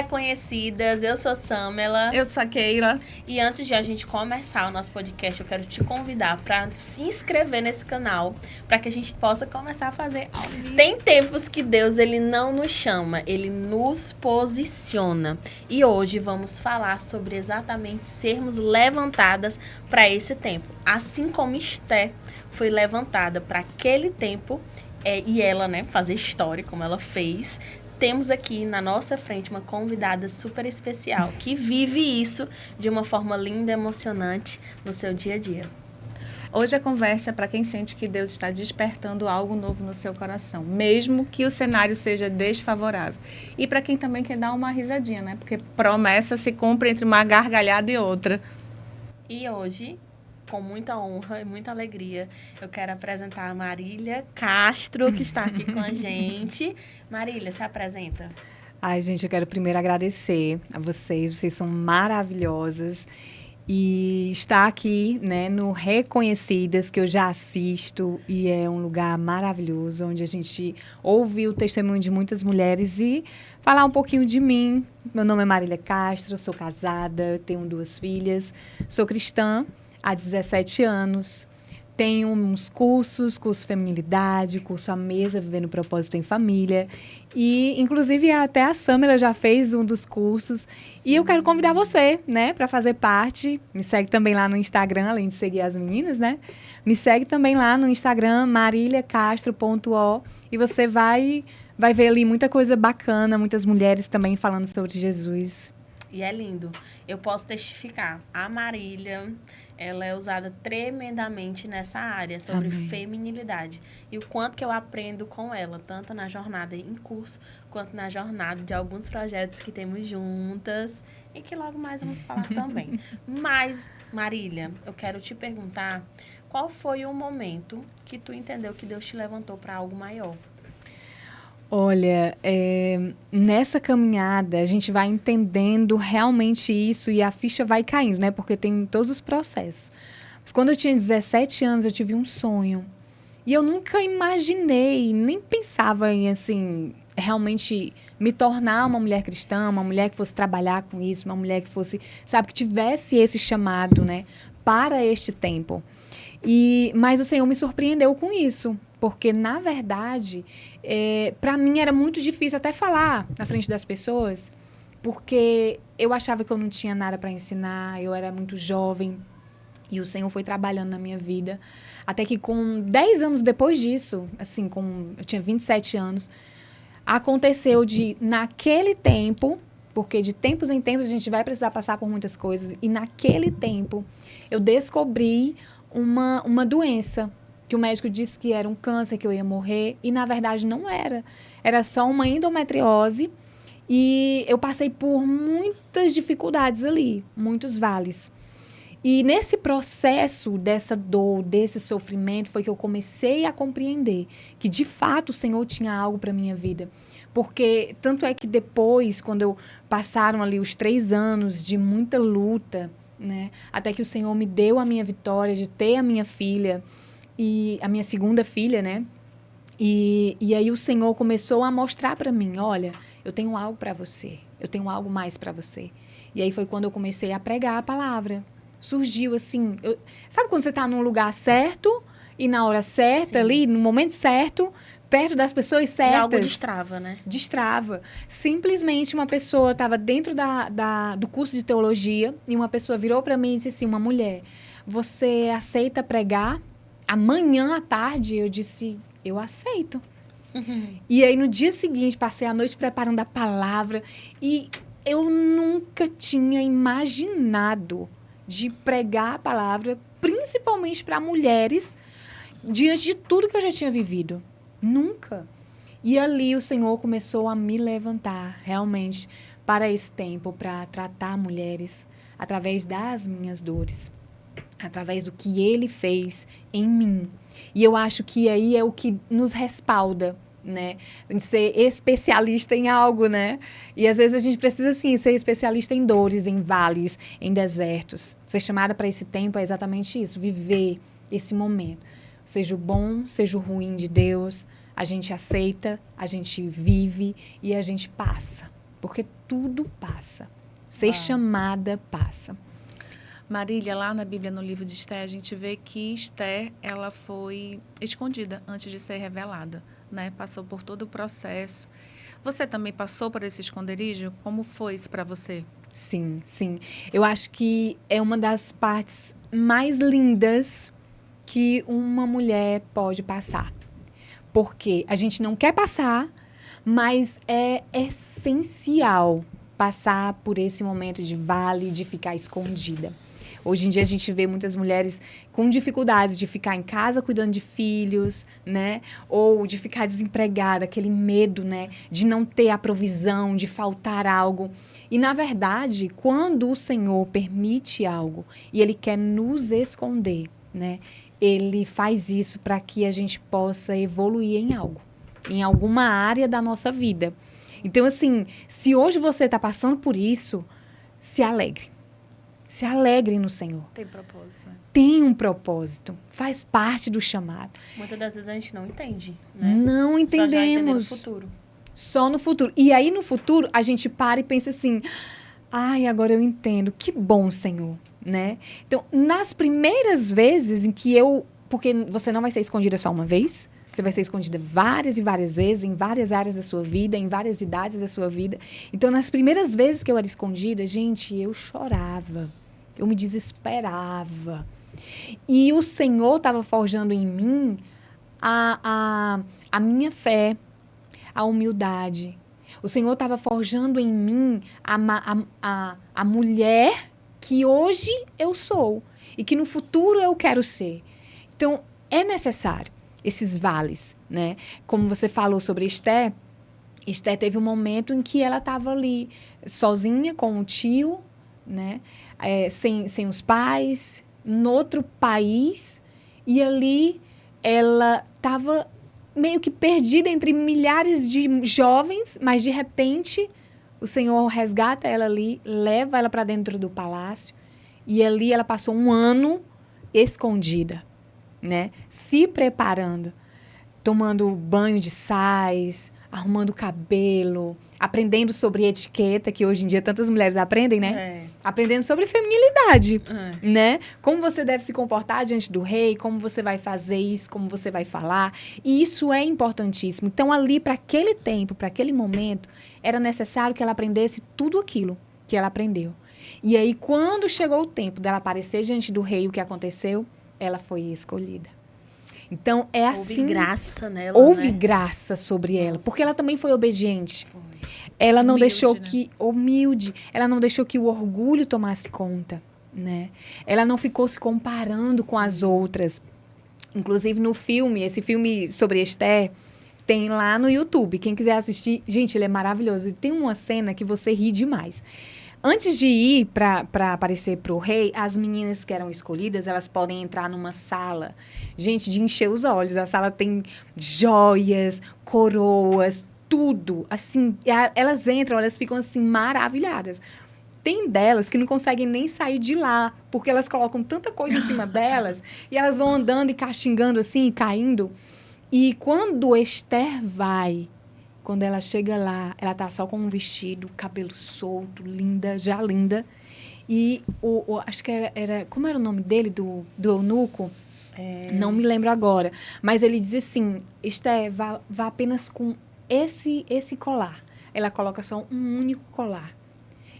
Reconhecidas, eu sou Samela. Eu sou a Keila. E antes de a gente começar o nosso podcast, eu quero te convidar para se inscrever nesse canal, para que a gente possa começar a fazer ao vivo. Tem tempos que Deus, ele não nos chama, ele nos posiciona. E hoje vamos falar sobre exatamente sermos levantadas para esse tempo. Assim como Esté foi levantada para aquele tempo, e ela, fazer história como ela fez. Temos aqui na nossa frente uma convidada super especial que vive isso de uma forma linda e emocionante no seu dia a dia. Hoje a conversa é para quem sente que Deus está despertando algo novo no seu coração, mesmo que o cenário seja desfavorável. E para quem também quer dar uma risadinha, né? Porque promessa se cumpre entre uma gargalhada e outra. E hoje, com muita honra e muita alegria, eu quero apresentar a Marília Castro, que está aqui com a gente. Marília, se apresenta. Ai, gente, eu quero primeiro agradecer a vocês são maravilhosas. E estar aqui, no Reconhecidas, que eu já assisto, e é um lugar maravilhoso, onde a gente ouve o testemunho de muitas mulheres e falar um pouquinho de mim. Meu nome é Marília Castro, sou casada, tenho 2 filhas, sou cristã há 17 anos, tenho uns curso Feminilidade, curso A Mesa, Vivendo o Propósito em Família, e inclusive até a Samela já fez um dos cursos. Sim. E eu quero convidar você, para fazer parte. Me segue também lá no Instagram, além de seguir as meninas, me segue também lá no Instagram, mariliacastro.o, e você vai ver ali muita coisa bacana, muitas mulheres também falando sobre Jesus. E é lindo. Eu posso testificar. A Marília, ela é usada tremendamente nessa área sobre feminilidade. E o quanto que eu aprendo com ela, tanto na jornada em curso, quanto na jornada de alguns projetos que temos juntas e que logo mais vamos falar também. Mas, Marília, eu quero te perguntar, qual foi o momento que tu entendeu que Deus te levantou para algo maior? Olha, nessa caminhada a gente vai entendendo realmente isso e a ficha vai caindo, porque tem todos os processos. Mas quando eu tinha 17 anos, eu tive um sonho. E eu nunca imaginei, nem pensava em, realmente me tornar uma mulher cristã, uma mulher que fosse trabalhar com isso, uma mulher que fosse, que tivesse esse chamado, para este tempo. Mas o Senhor me surpreendeu com isso, porque, na verdade, para mim era muito difícil até falar na frente das pessoas, porque eu achava que eu não tinha nada para ensinar, eu era muito jovem, e o Senhor foi trabalhando na minha vida, até que com 10 anos depois disso, eu tinha 27 anos, aconteceu naquele tempo, porque de tempos em tempos a gente vai precisar passar por muitas coisas, e naquele tempo eu descobri uma doença, que o médico disse que era um câncer, que eu ia morrer, e na verdade não era. Era só uma endometriose, e eu passei por muitas dificuldades ali, muitos vales. E nesse processo dessa dor, desse sofrimento, foi que eu comecei a compreender que, de fato, o Senhor tinha algo para a minha vida. Porque, tanto é que depois, quando passaram ali os 3 anos de muita luta, até que o Senhor me deu a minha vitória de ter a minha filha, e a minha segunda filha, E aí o Senhor começou a mostrar para mim, olha, eu tenho algo para você, eu tenho algo mais para você. E aí foi quando eu comecei a pregar a palavra. Surgiu sabe quando você está num lugar certo e na hora certa, Sim. ali, no momento certo, perto das pessoas certas. E algo destrava, Destrava. Simplesmente uma pessoa estava dentro do curso de teologia e uma pessoa virou para mim e disse assim, uma mulher, você aceita pregar amanhã à tarde? Eu disse, eu aceito. Uhum. E aí, no dia seguinte, passei a noite preparando a palavra e eu nunca tinha imaginado de pregar a palavra, principalmente para mulheres, diante de tudo que eu já tinha vivido. Nunca. E ali o Senhor começou a me levantar, realmente, para esse tempo, para tratar mulheres através das minhas dores, através do que Ele fez em mim. E eu acho que aí é o que nos respalda, em ser especialista em algo, E às vezes a gente precisa, sim, ser especialista em dores, em vales, em desertos. Ser chamada para esse tempo é exatamente isso, viver esse momento. Seja o bom, seja o ruim de Deus, a gente aceita, a gente vive e a gente passa. porque tudo passa. Ser chamada passa. Marília, lá na Bíblia, no livro de Esther, a gente vê que Esther, ela foi escondida antes de ser revelada, né? Passou por todo o processo. Você também passou por esse esconderijo? Como foi isso para você? Sim, sim. Eu acho que é uma das partes mais lindas que uma mulher pode passar. Porque a gente não quer passar, mas é essencial passar por esse momento de vale, de ficar escondida. Hoje em dia a gente vê muitas mulheres com dificuldades de ficar em casa cuidando de filhos, né? Ou de ficar desempregada, aquele medo, né? De não ter a provisão, de faltar algo. E, na verdade, quando o Senhor permite algo e Ele quer nos esconder, né? Ele faz isso para que a gente possa evoluir em algo, em alguma área da nossa vida. Então, assim, se hoje você está passando por isso, se alegre. Se alegre no Senhor. Tem propósito, né? Tem um propósito. Faz parte do chamado. Muitas das vezes a gente não entende, né? Não Só já entender no entendemos. futuro. Só no futuro. E aí, no futuro, a gente para e pensa assim, ai, agora eu entendo. Que bom, Senhor, né? Então, nas primeiras vezes em que porque você não vai ser escondida só uma vez, você vai ser escondida várias e várias vezes, em várias áreas da sua vida, em várias idades da sua vida. Então, nas primeiras vezes que eu era escondida, gente, eu chorava. Eu me desesperava. E o Senhor estava forjando em mim a minha fé, a humildade. O Senhor estava forjando em mim a mulher que hoje eu sou e que no futuro eu quero ser. Então, é necessário esses vales, né? Como você falou sobre Esther teve um momento em que ela estava ali sozinha com o tio, né? Sem os pais, em outro país, e ali ela estava meio que perdida entre milhares de jovens, mas de repente o Senhor resgata ela ali, leva ela para dentro do palácio, e ali ela passou um ano escondida, né? Se preparando, tomando banho de sais, arrumando o cabelo, aprendendo sobre etiqueta, que hoje em dia tantas mulheres aprendem, né? Aprendendo sobre feminilidade, né? Como você deve se comportar diante do rei, como você vai fazer isso, como você vai falar. E isso é importantíssimo. Então, ali, para aquele tempo, para aquele momento, era necessário que ela aprendesse tudo aquilo que ela aprendeu. E aí, quando chegou o tempo dela aparecer diante do rei, o que aconteceu? Ela foi escolhida. Então, é assim... Houve graça nela, Houve né? graça sobre ela, Nossa. porque ela também foi obediente. Ela não deixou né? humilde, ela não deixou que o orgulho tomasse conta, né? Ela não ficou se comparando com as outras. Inclusive, no filme, esse filme sobre Esther, tem lá no YouTube. Quem quiser assistir, gente, ele é maravilhoso. E tem uma cena que você ri demais. Antes de ir para aparecer para o rei, as meninas que eram escolhidas, elas podem entrar numa sala, gente, de encher os olhos. A sala tem joias, coroas, tudo. Assim, elas entram, elas ficam assim maravilhadas. Tem delas que não conseguem nem sair de lá, porque elas colocam tanta coisa em cima delas, e elas vão andando e caxingando assim, e caindo. E quando Esther vai... Quando ela chega lá, ela tá só com um vestido, cabelo solto, linda, já linda. E acho que era... Como era o nome dele, do eunuco? Não me lembro agora. Mas ele diz assim, Esther, vá apenas com esse colar. Ela coloca só um único colar.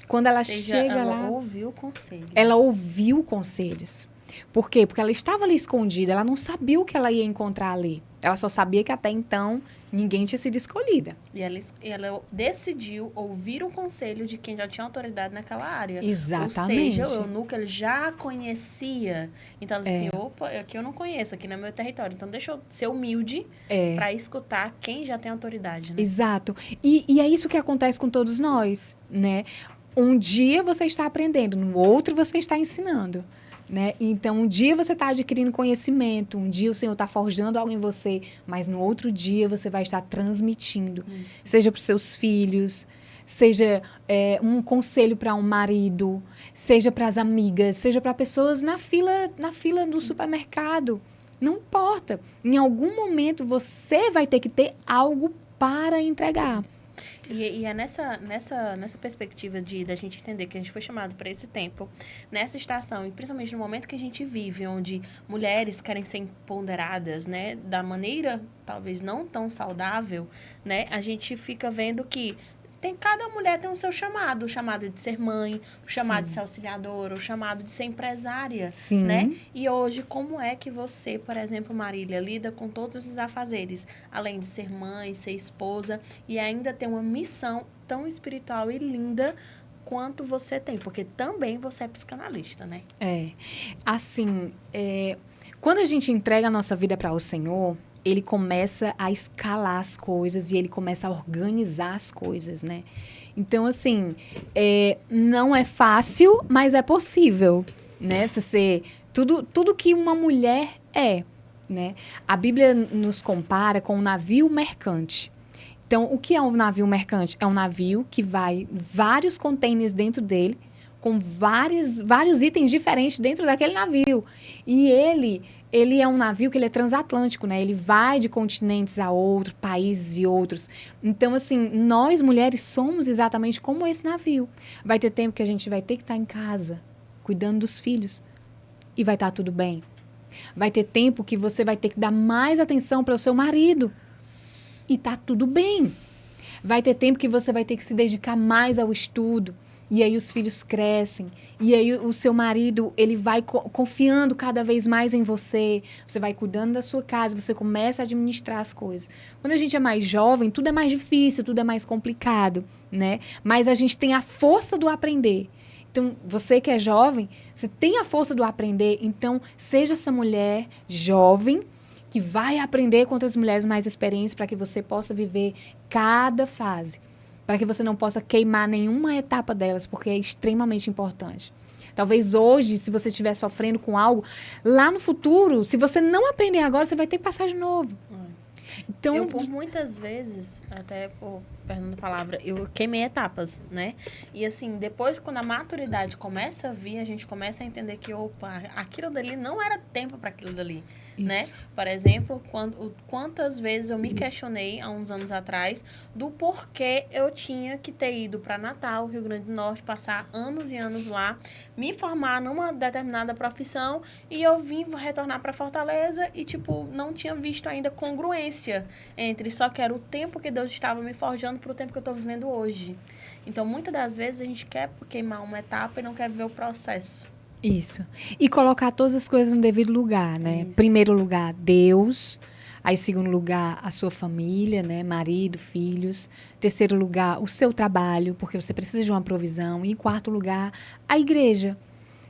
Quando ela chega lá... Ela ouviu conselhos. Ela ouviu conselhos. Por quê? Porque ela estava ali escondida. Ela não sabia o que ela ia encontrar ali. Ela só sabia que até então ninguém tinha sido escolhida. E ela decidiu ouvir o conselho de quem já tinha autoridade naquela área. Exatamente. Ou seja, o eunuco ele já conhecia. Então ela disse assim, opa, aqui eu não conheço, aqui não é meu território. Então deixa eu ser humilde para escutar quem já tem autoridade, né? Exato. E é isso que acontece com todos nós, né? Um dia você está aprendendo, no outro você está ensinando. Né? Então, um dia você está adquirindo conhecimento, um dia o Senhor está forjando algo em você, mas no outro dia você vai estar transmitindo. Isso. Seja para os seus filhos, seja um conselho para um marido, seja para as amigas, seja para pessoas na fila do supermercado. Não importa. Em algum momento você vai ter que ter algo para entregar. E é nessa perspectiva da gente entender que a gente foi chamado para esse tempo, nessa estação, e principalmente no momento que a gente vive, onde mulheres querem ser empoderadas, né, da maneira talvez não tão saudável, né, a gente fica vendo que cada mulher tem o seu chamado, o chamado de ser mãe, o chamado de ser auxiliadora, o chamado de ser empresária, Sim. né? E hoje, como é que você, por exemplo, Marília, lida com todos esses afazeres, além de ser mãe, ser esposa e ainda ter uma missão tão espiritual e linda quanto você tem? Porque também você é psicanalista, né? Assim, quando a gente entrega a nossa vida para o Senhor, ele começa a escalar as coisas e ele começa a organizar as coisas, né? Então, assim, não é fácil, mas é possível, né? Você ser tudo que uma mulher é, né? A Bíblia nos compara com um navio mercante. Então, o que é um navio mercante? É um navio que vai vários contêineres dentro dele, com vários itens diferentes dentro daquele navio. E ele é um navio que ele é transatlântico, né? Ele vai de continentes a outros, países e outros. Então, assim, nós mulheres somos exatamente como esse navio. Vai ter tempo que a gente vai ter que estar em casa, cuidando dos filhos. E vai estar tudo bem. Vai ter tempo que você vai ter que dar mais atenção para o seu marido. E tá tudo bem. Vai ter tempo que você vai ter que se dedicar mais ao estudo. E aí os filhos crescem. E aí o seu marido, ele vai confiando cada vez mais em você. Você vai cuidando da sua casa, você começa a administrar as coisas. Quando a gente é mais jovem, tudo é mais difícil, tudo é mais complicado, né? Mas a gente tem a força do aprender. Então, você que é jovem, você tem a força do aprender. Então, seja essa mulher jovem que vai aprender com outras mulheres mais experientes para que você possa viver cada fase. Para que você não possa queimar nenhuma etapa delas, porque é extremamente importante. Talvez hoje, se você estiver sofrendo com algo, lá no futuro, se você não aprender agora, você vai ter que passar de novo. Então, eu, por muitas vezes, até perdendo a palavra, eu queimei etapas, né? E assim, depois, quando a maturidade começa a vir, a gente começa a entender que, opa, aquilo dali não era tempo para aquilo dali, né? Por exemplo, quantas vezes eu me questionei, há uns anos atrás, do porquê eu tinha que ter ido para Natal, Rio Grande do Norte, passar anos e anos lá, me formar numa determinada profissão, e eu vim retornar para Fortaleza e, tipo, não tinha visto ainda congruência entre só que era o tempo que Deus estava me forjando para o tempo que eu estou vivendo hoje. Então, muitas das vezes, a gente quer queimar uma etapa e não quer ver o processo. Isso. E colocar todas as coisas no devido lugar, né? Isso. Primeiro lugar, Deus. Aí, segundo lugar, a sua família, né? Marido, filhos. Terceiro lugar, o seu trabalho, porque você precisa de uma provisão. E em quarto lugar, a igreja.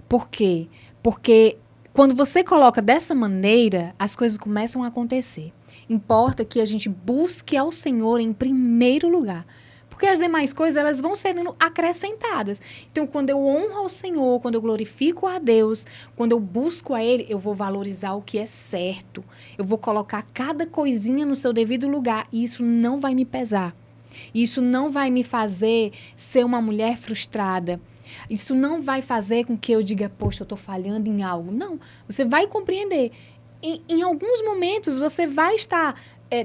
Por quê? Porque quando você coloca dessa maneira, as coisas começam a acontecer. Importa que a gente busque ao Senhor em primeiro lugar. Porque as demais coisas, elas vão sendo acrescentadas. Então, quando eu honro ao Senhor, quando eu glorifico a Deus, quando eu busco a Ele, eu vou valorizar o que é certo. Eu vou colocar cada coisinha no seu devido lugar. E isso não vai me pesar. Isso não vai me fazer ser uma mulher frustrada. Isso não vai fazer com que eu diga, poxa, eu estou falhando em algo. Não, você vai compreender. Em alguns momentos, você vai estar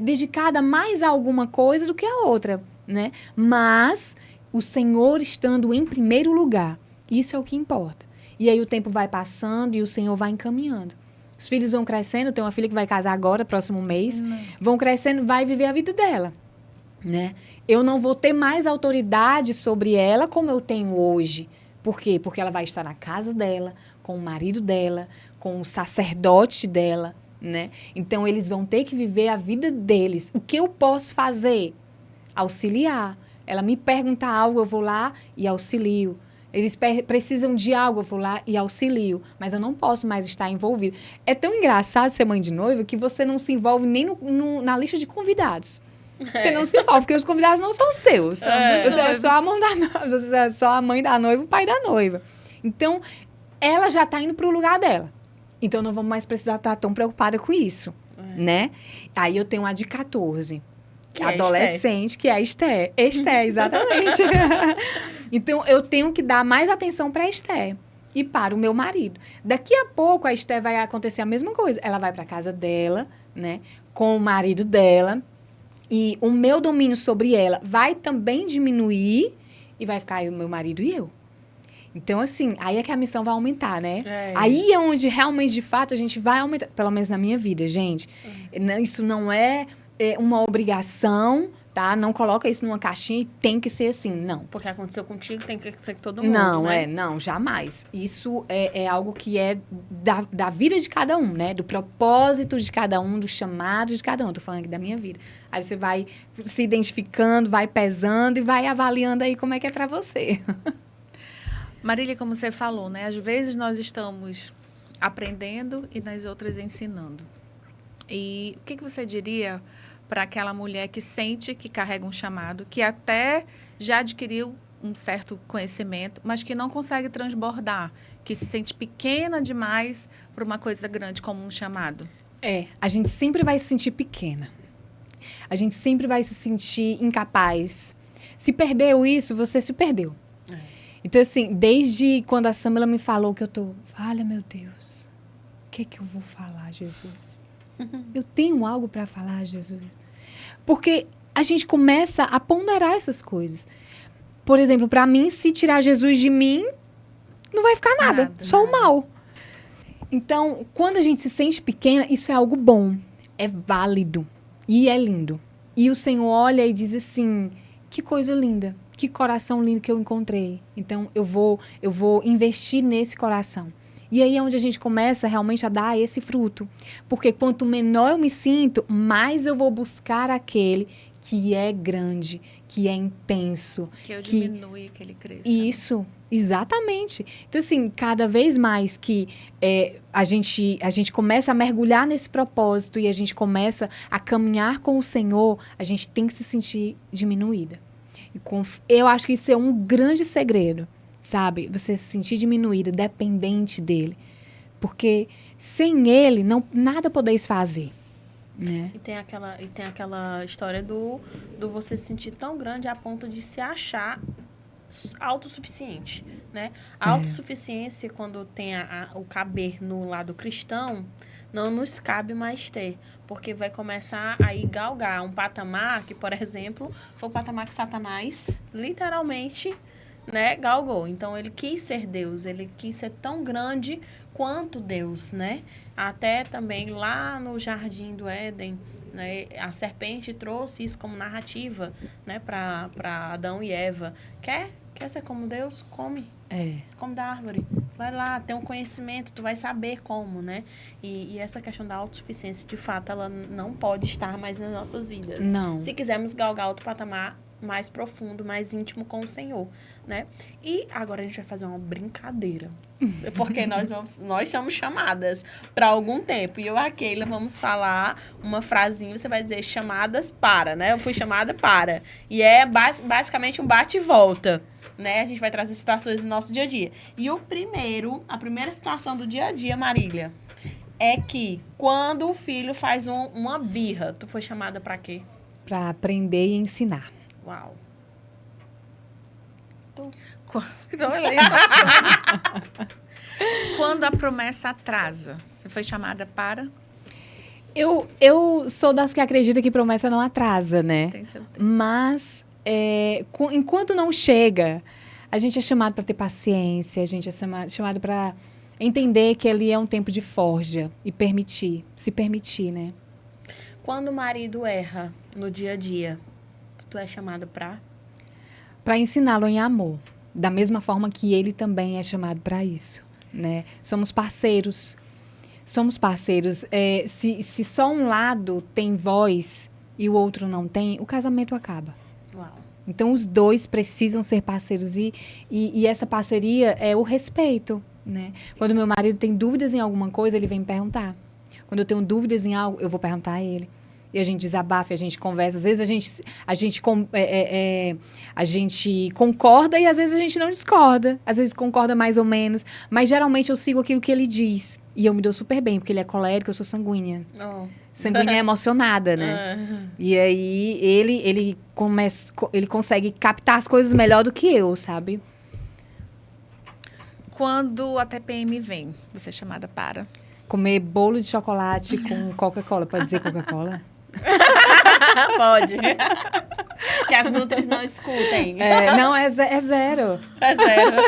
dedicada mais a alguma coisa do que a outra, né? Mas o Senhor estando em primeiro lugar, isso é o que importa. E aí o tempo vai passando e o Senhor vai encaminhando. Os filhos vão crescendo, tem uma filha que vai casar agora, próximo mês, vão crescendo, vai viver a vida dela, né? Eu não vou ter mais autoridade sobre ela como eu tenho hoje. Por quê? Porque ela vai estar na casa dela, com o marido dela, com o sacerdote dela, né? Então, eles vão ter que viver a vida deles. O que eu posso fazer? Auxiliar. Ela me pergunta algo, eu vou lá e auxilio. Eles precisam de algo, eu vou lá e auxilio. Mas eu não posso mais estar envolvido. É tão engraçado ser mãe de noiva que você não se envolve nem na lista de convidados. Você não se envolve, porque os convidados não são seus. Você é só a mãe da noiva, você é só a mãe da noiva, o pai da noiva. Então, ela já está indo para o lugar dela. Então, não vamos mais precisar estar tão preocupada com isso, né? Aí eu tenho uma de 14, que é adolescente, que é a Esther. Esther, exatamente. Então, eu tenho que dar mais atenção para a Esther e para o meu marido. Daqui a pouco, a Esther vai acontecer a mesma coisa. Ela vai para a casa dela, né? Com o marido dela. E o meu domínio sobre ela vai também diminuir e vai ficar aí o meu marido e eu. Então, assim, aí é que a missão vai aumentar, né? Aí é onde realmente, de fato, a gente vai aumentar. Pelo menos na minha vida, gente. Isso não é uma obrigação, tá? Não coloca isso numa caixinha e tem que ser assim, não. Porque aconteceu contigo, tem que ser com todo mundo, Não, né? não, jamais. Isso é algo que é da vida de cada um, né? Do propósito de cada um, do chamado de cada um. Tô falando aqui da minha vida. Aí você vai se identificando, vai pesando e vai avaliando aí como é que é pra você. Marília, como você falou, né? Às vezes nós estamos aprendendo e nas outras ensinando. E o que você diria para aquela mulher que sente que carrega um chamado, que até já adquiriu um certo conhecimento, mas que não consegue transbordar, que se sente pequena demais para uma coisa grande como um chamado? A gente sempre vai se sentir pequena. A gente sempre vai se sentir incapaz. Se perdeu isso, você se perdeu. Então, assim, desde quando a Samela me falou que eu tô... Olha, meu Deus, o que é que eu vou falar, Jesus? Eu tenho algo para falar, Jesus? Porque a gente começa a ponderar essas coisas. Por exemplo, para mim, se tirar Jesus de mim, não vai ficar nada. Só o mal. Então, quando a gente se sente pequena, isso é algo bom. É válido. E é lindo. E o Senhor olha e diz assim, que coisa linda. Que coração lindo que eu encontrei. Então, eu vou investir nesse coração. E aí é onde a gente começa realmente a dar esse fruto. Porque quanto menor eu me sinto, mais eu vou buscar aquele que é grande, que é intenso. Que eu diminui, que ele cresça. Isso, exatamente. Então, assim, cada vez mais que a gente começa a mergulhar nesse propósito e a gente começa a caminhar com o Senhor, a gente tem que se sentir diminuída. Eu acho que isso é um grande segredo, sabe? Você se sentir diminuída, dependente dele. Porque sem ele, nada podeis fazer. Né? E tem aquela história do você se sentir tão grande a ponto de se achar autossuficiente, né? A autossuficiência, quando tem o caber no lado cristão, não nos cabe mais ter, porque vai começar a ir galgar um patamar que, por exemplo, foi o patamar que Satanás literalmente, né, galgou. Então, ele quis ser Deus, ele quis ser tão grande quanto Deus, né? Até também lá no Jardim do Éden, né, a serpente trouxe isso como narrativa, né, para Adão e Eva. Quer ser como Deus? Come. Come da árvore. Vai lá, tem um conhecimento, tu vai saber como, né? E essa questão da autossuficiência, de fato, ela não pode estar mais nas nossas vidas. Não. Se quisermos galgar outro patamar mais profundo, mais íntimo com o Senhor, né? E agora a gente vai fazer uma brincadeira. Porque nós somos chamadas para algum tempo. E eu e a Keila vamos falar uma frasinha, você vai dizer chamadas para, né? Eu fui chamada para. E é basicamente um bate e volta, né? A gente vai trazer situações do nosso dia a dia. E a primeira situação do dia a dia, Marília, é que quando o filho faz uma birra, tu foi chamada para quê? Para aprender e ensinar. Uau. Quando a promessa atrasa, você foi chamada para? Eu sou das que acredita que promessa não atrasa, né? Tem seu tempo. Mas, enquanto não chega, a gente é chamado para ter paciência, a gente é chamado para entender que ali é um tempo de forja e se permitir, né? Quando o marido erra no dia a dia, tu é chamada para ensiná-lo em amor, da mesma forma que ele também é chamado para isso, né? Somos parceiros. Se só um lado tem voz e o outro não tem, o casamento acaba. Uau. Então, os dois precisam ser parceiros e essa parceria é o respeito, né? Quando meu marido tem dúvidas em alguma coisa, ele vem me perguntar. Quando eu tenho dúvidas em algo, eu vou perguntar a ele. E a gente desabafa, a gente conversa. Às vezes a gente concorda e às vezes a gente não discorda. Às vezes concorda mais ou menos. Mas geralmente eu sigo aquilo que ele diz. E eu me dou super bem, porque ele é colérico, eu sou sanguínea. Oh. Sanguínea é emocionada, né? E aí ele consegue captar as coisas melhor do que eu, sabe? Quando a TPM vem, você é chamada para? Comer bolo de chocolate com Coca-Cola. Pode dizer Coca-Cola? Pode. Que as nutris não escutem. Não, é zero. É zero.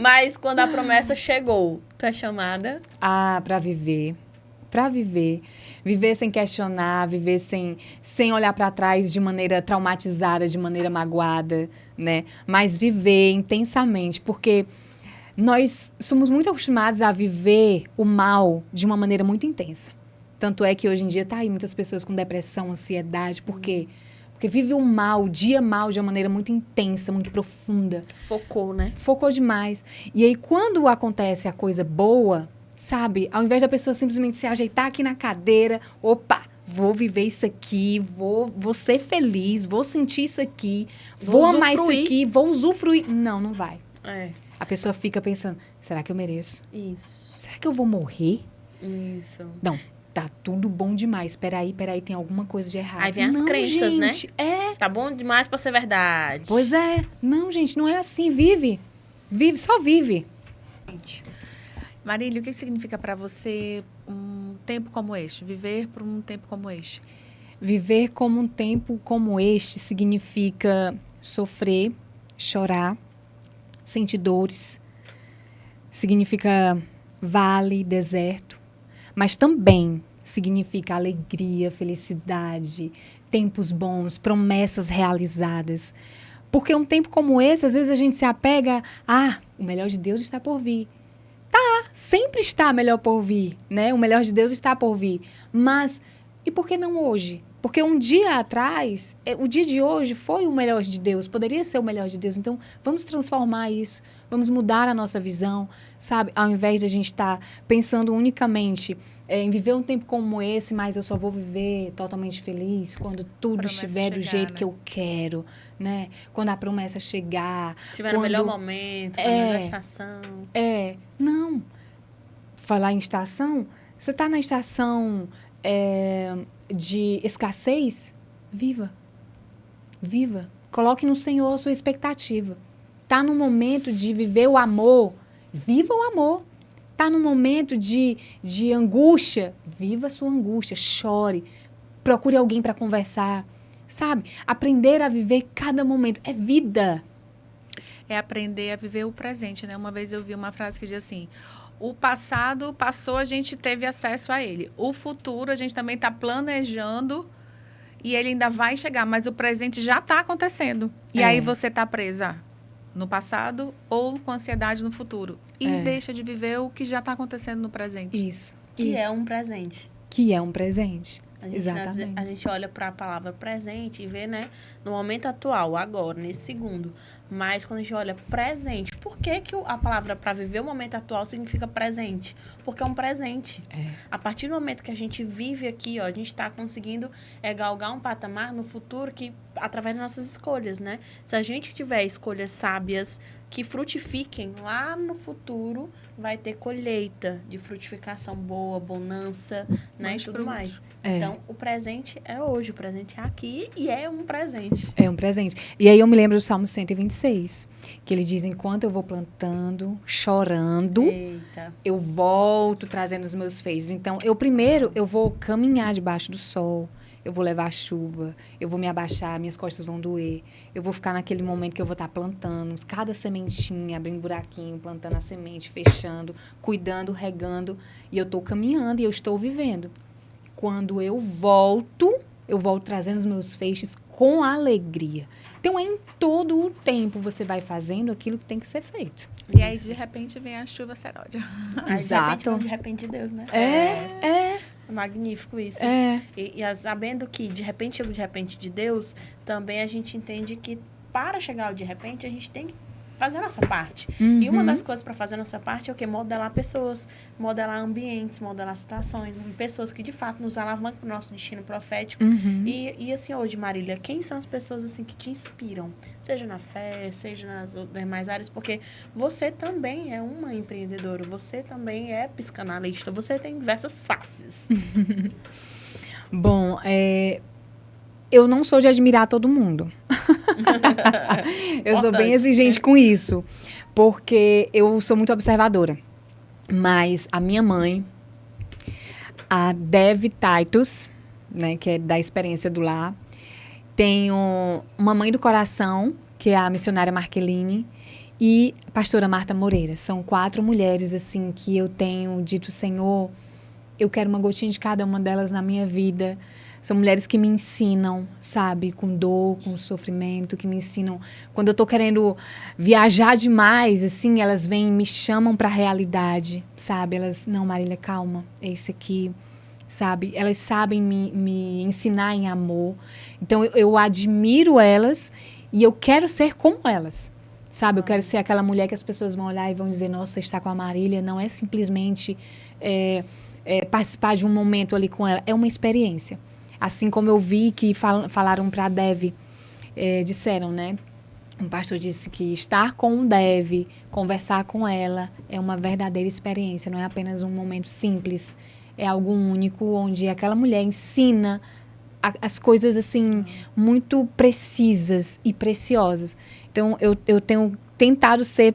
Mas quando a promessa chegou, tu é chamada? Ah, para viver. Para viver. Viver sem questionar, viver sem olhar para trás de maneira traumatizada, de maneira magoada, né? Mas viver intensamente, porque nós somos muito acostumados a viver o mal de uma maneira muito intensa. Tanto é que hoje em dia tá aí muitas pessoas com depressão, ansiedade, por quê? Porque vive o mal, o dia mal de uma maneira muito intensa, muito profunda. Focou, né? Focou demais. E aí, quando acontece a coisa boa, sabe? Ao invés da pessoa simplesmente se ajeitar aqui na cadeira, opa, vou viver isso aqui, vou ser feliz, vou sentir isso aqui, vou amar isso aqui, vou usufruir. Não, não vai. A pessoa fica pensando, será que eu mereço? Isso. Será que eu vou morrer? Isso. Não. Tá tudo bom demais. Peraí, tem alguma coisa de errado. Aí vem as crenças, gente, né? Tá bom demais pra ser verdade. Pois é. Não, gente, não é assim. Vive. Vive, só vive. Marília, o que significa para você um tempo como este? Viver por um tempo como este? Viver como um tempo como este significa sofrer, chorar, sentir dores. Significa vale, deserto. Mas também significa alegria, felicidade, tempos bons, promessas realizadas. Porque um tempo como esse, às vezes a gente se apega o melhor de Deus está por vir. Tá, sempre está melhor por vir, né? O melhor de Deus está por vir. Mas, e por que não hoje? Porque um dia atrás, o dia de hoje foi o melhor de Deus, poderia ser o melhor de Deus. Então, vamos transformar isso, vamos mudar a nossa visão, sabe? Ao invés de a gente estar pensando unicamente em viver um tempo como esse, mas eu só vou viver totalmente feliz quando tudo estiver do jeito que eu quero, né? Quando a promessa chegar. Estiver no melhor momento, na melhor estação. Não. Falar em estação, você está na estação de escassez, viva. Viva. Coloque no Senhor a sua expectativa. Está no momento de viver o amor, viva o amor. Está no momento de angústia, viva a sua angústia, chore. Procure alguém para conversar. Sabe? Aprender a viver cada momento. É vida. É aprender a viver o presente, né? Uma vez eu vi uma frase que diz assim: o passado passou, a gente teve acesso a ele. O futuro, a gente também está planejando e ele ainda vai chegar, mas o presente já está acontecendo. E aí você está presa no passado ou com ansiedade no futuro. E deixa de viver o que já está acontecendo no presente. Isso. Que é um presente. Que é um presente. A gente olha para a palavra presente e vê, né, no momento atual, agora, nesse segundo. Mas quando a gente olha presente, por que a palavra para viver o momento atual significa presente? Porque é um presente. A partir do momento que a gente vive aqui, a gente está conseguindo galgar um patamar no futuro que, através das nossas escolhas, né? Se a gente tiver escolhas sábias que frutifiquem lá no futuro, vai ter colheita de frutificação boa, bonança, né, e tudo mais. Então, o presente é hoje, o presente é aqui e é um presente. É um presente. E aí eu me lembro do Salmo 126, que ele diz: enquanto eu vou plantando, chorando, eu volto trazendo os meus feixes. Então, eu vou caminhar debaixo do sol, eu vou levar chuva, eu vou me abaixar, minhas costas vão doer. Eu vou ficar naquele momento que eu vou estar plantando, cada sementinha, abrindo buraquinho, plantando a semente, fechando, cuidando, regando. E eu estou caminhando e eu estou vivendo. Quando eu volto trazendo os meus feixes com alegria. Então, em todo o tempo, você vai fazendo aquilo que tem que ser feito. E aí, de repente, vem a chuva seródia. Exato. De repente, Deus, né? É magnífico isso. E sabendo que de repente de Deus, também a gente entende que para chegar ao de repente, a gente tem que fazer a nossa parte. E uma das coisas para fazer a nossa parte é o quê? Modelar pessoas, modelar ambientes, modelar situações, pessoas que de fato nos alavancam para o nosso destino profético. E assim, hoje, Marília, quem são as pessoas assim que te inspiram? Seja na fé, seja nas demais áreas, porque você também é uma empreendedora, você também é psicanalista, você tem diversas faces. Bom, eu não sou de admirar todo mundo. Eu sou bem exigente com isso, porque eu sou muito observadora. Mas a minha mãe, a Dev Titus, né, que é da Experiência do Lar, Tenho uma mãe do coração, que é a missionária Marqueline, e a pastora Marta Moreira. São 4 mulheres, assim, que eu tenho dito, Senhor, eu quero uma gotinha de cada uma delas na minha vida. São mulheres que me ensinam, sabe, com dor, com sofrimento, que me ensinam. Quando eu tô querendo viajar demais, assim, elas vêm e me chamam para a realidade, sabe? Elas, não, Marília, calma, é isso aqui, sabe? Elas sabem me ensinar em amor. Então, eu admiro elas e eu quero ser como elas, sabe? Eu quero ser aquela mulher que as pessoas vão olhar e vão dizer, nossa, estar com a Marília não é simplesmente participar de um momento ali com ela, é uma experiência. Assim como eu vi que falaram para a Dev, disseram, né? Um pastor disse que estar com o Dev, conversar com ela, é uma verdadeira experiência, não é apenas um momento simples, é algo único, onde aquela mulher ensina as coisas, assim, muito precisas e preciosas. Então, eu tenho tentado ser...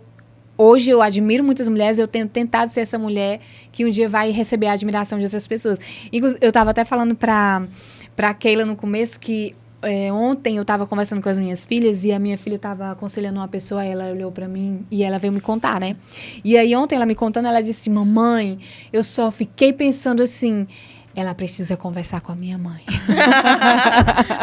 Hoje eu admiro muitas mulheres, eu tenho tentado ser essa mulher que um dia vai receber a admiração de outras pessoas. Inclusive, eu estava até falando para Keila no começo que ontem eu estava conversando com as minhas filhas e a minha filha estava aconselhando uma pessoa, ela olhou para mim e ela veio me contar, né? E aí ontem ela me contando, ela disse, mamãe, eu só fiquei pensando assim... Ela precisa conversar com a minha mãe.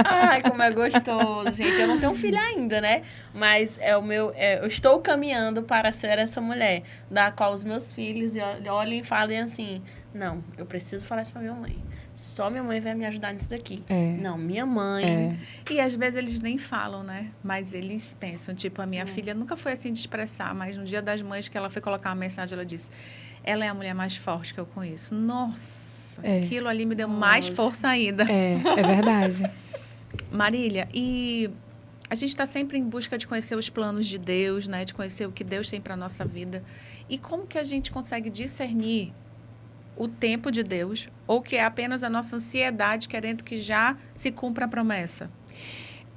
Ai, como é gostoso, gente. Eu não tenho filho ainda, né? Mas eu estou caminhando para ser essa mulher, da qual os meus filhos olham e falem assim, não, eu preciso falar isso para minha mãe. Só minha mãe vai me ajudar nisso daqui. Não, minha mãe... E às vezes eles nem falam, né? Mas eles pensam, tipo, a minha filha nunca foi assim de expressar, mas no Dia das Mães que ela foi colocar uma mensagem, ela disse, ela é a mulher mais forte que eu conheço. Nossa! Aquilo ali me deu mais força ainda. É verdade. Marília, e a gente está sempre em busca de conhecer os planos de Deus, né? De conhecer o que Deus tem para a nossa vida. E como que a gente consegue discernir o tempo de Deus ou que é apenas a nossa ansiedade querendo que já se cumpra a promessa?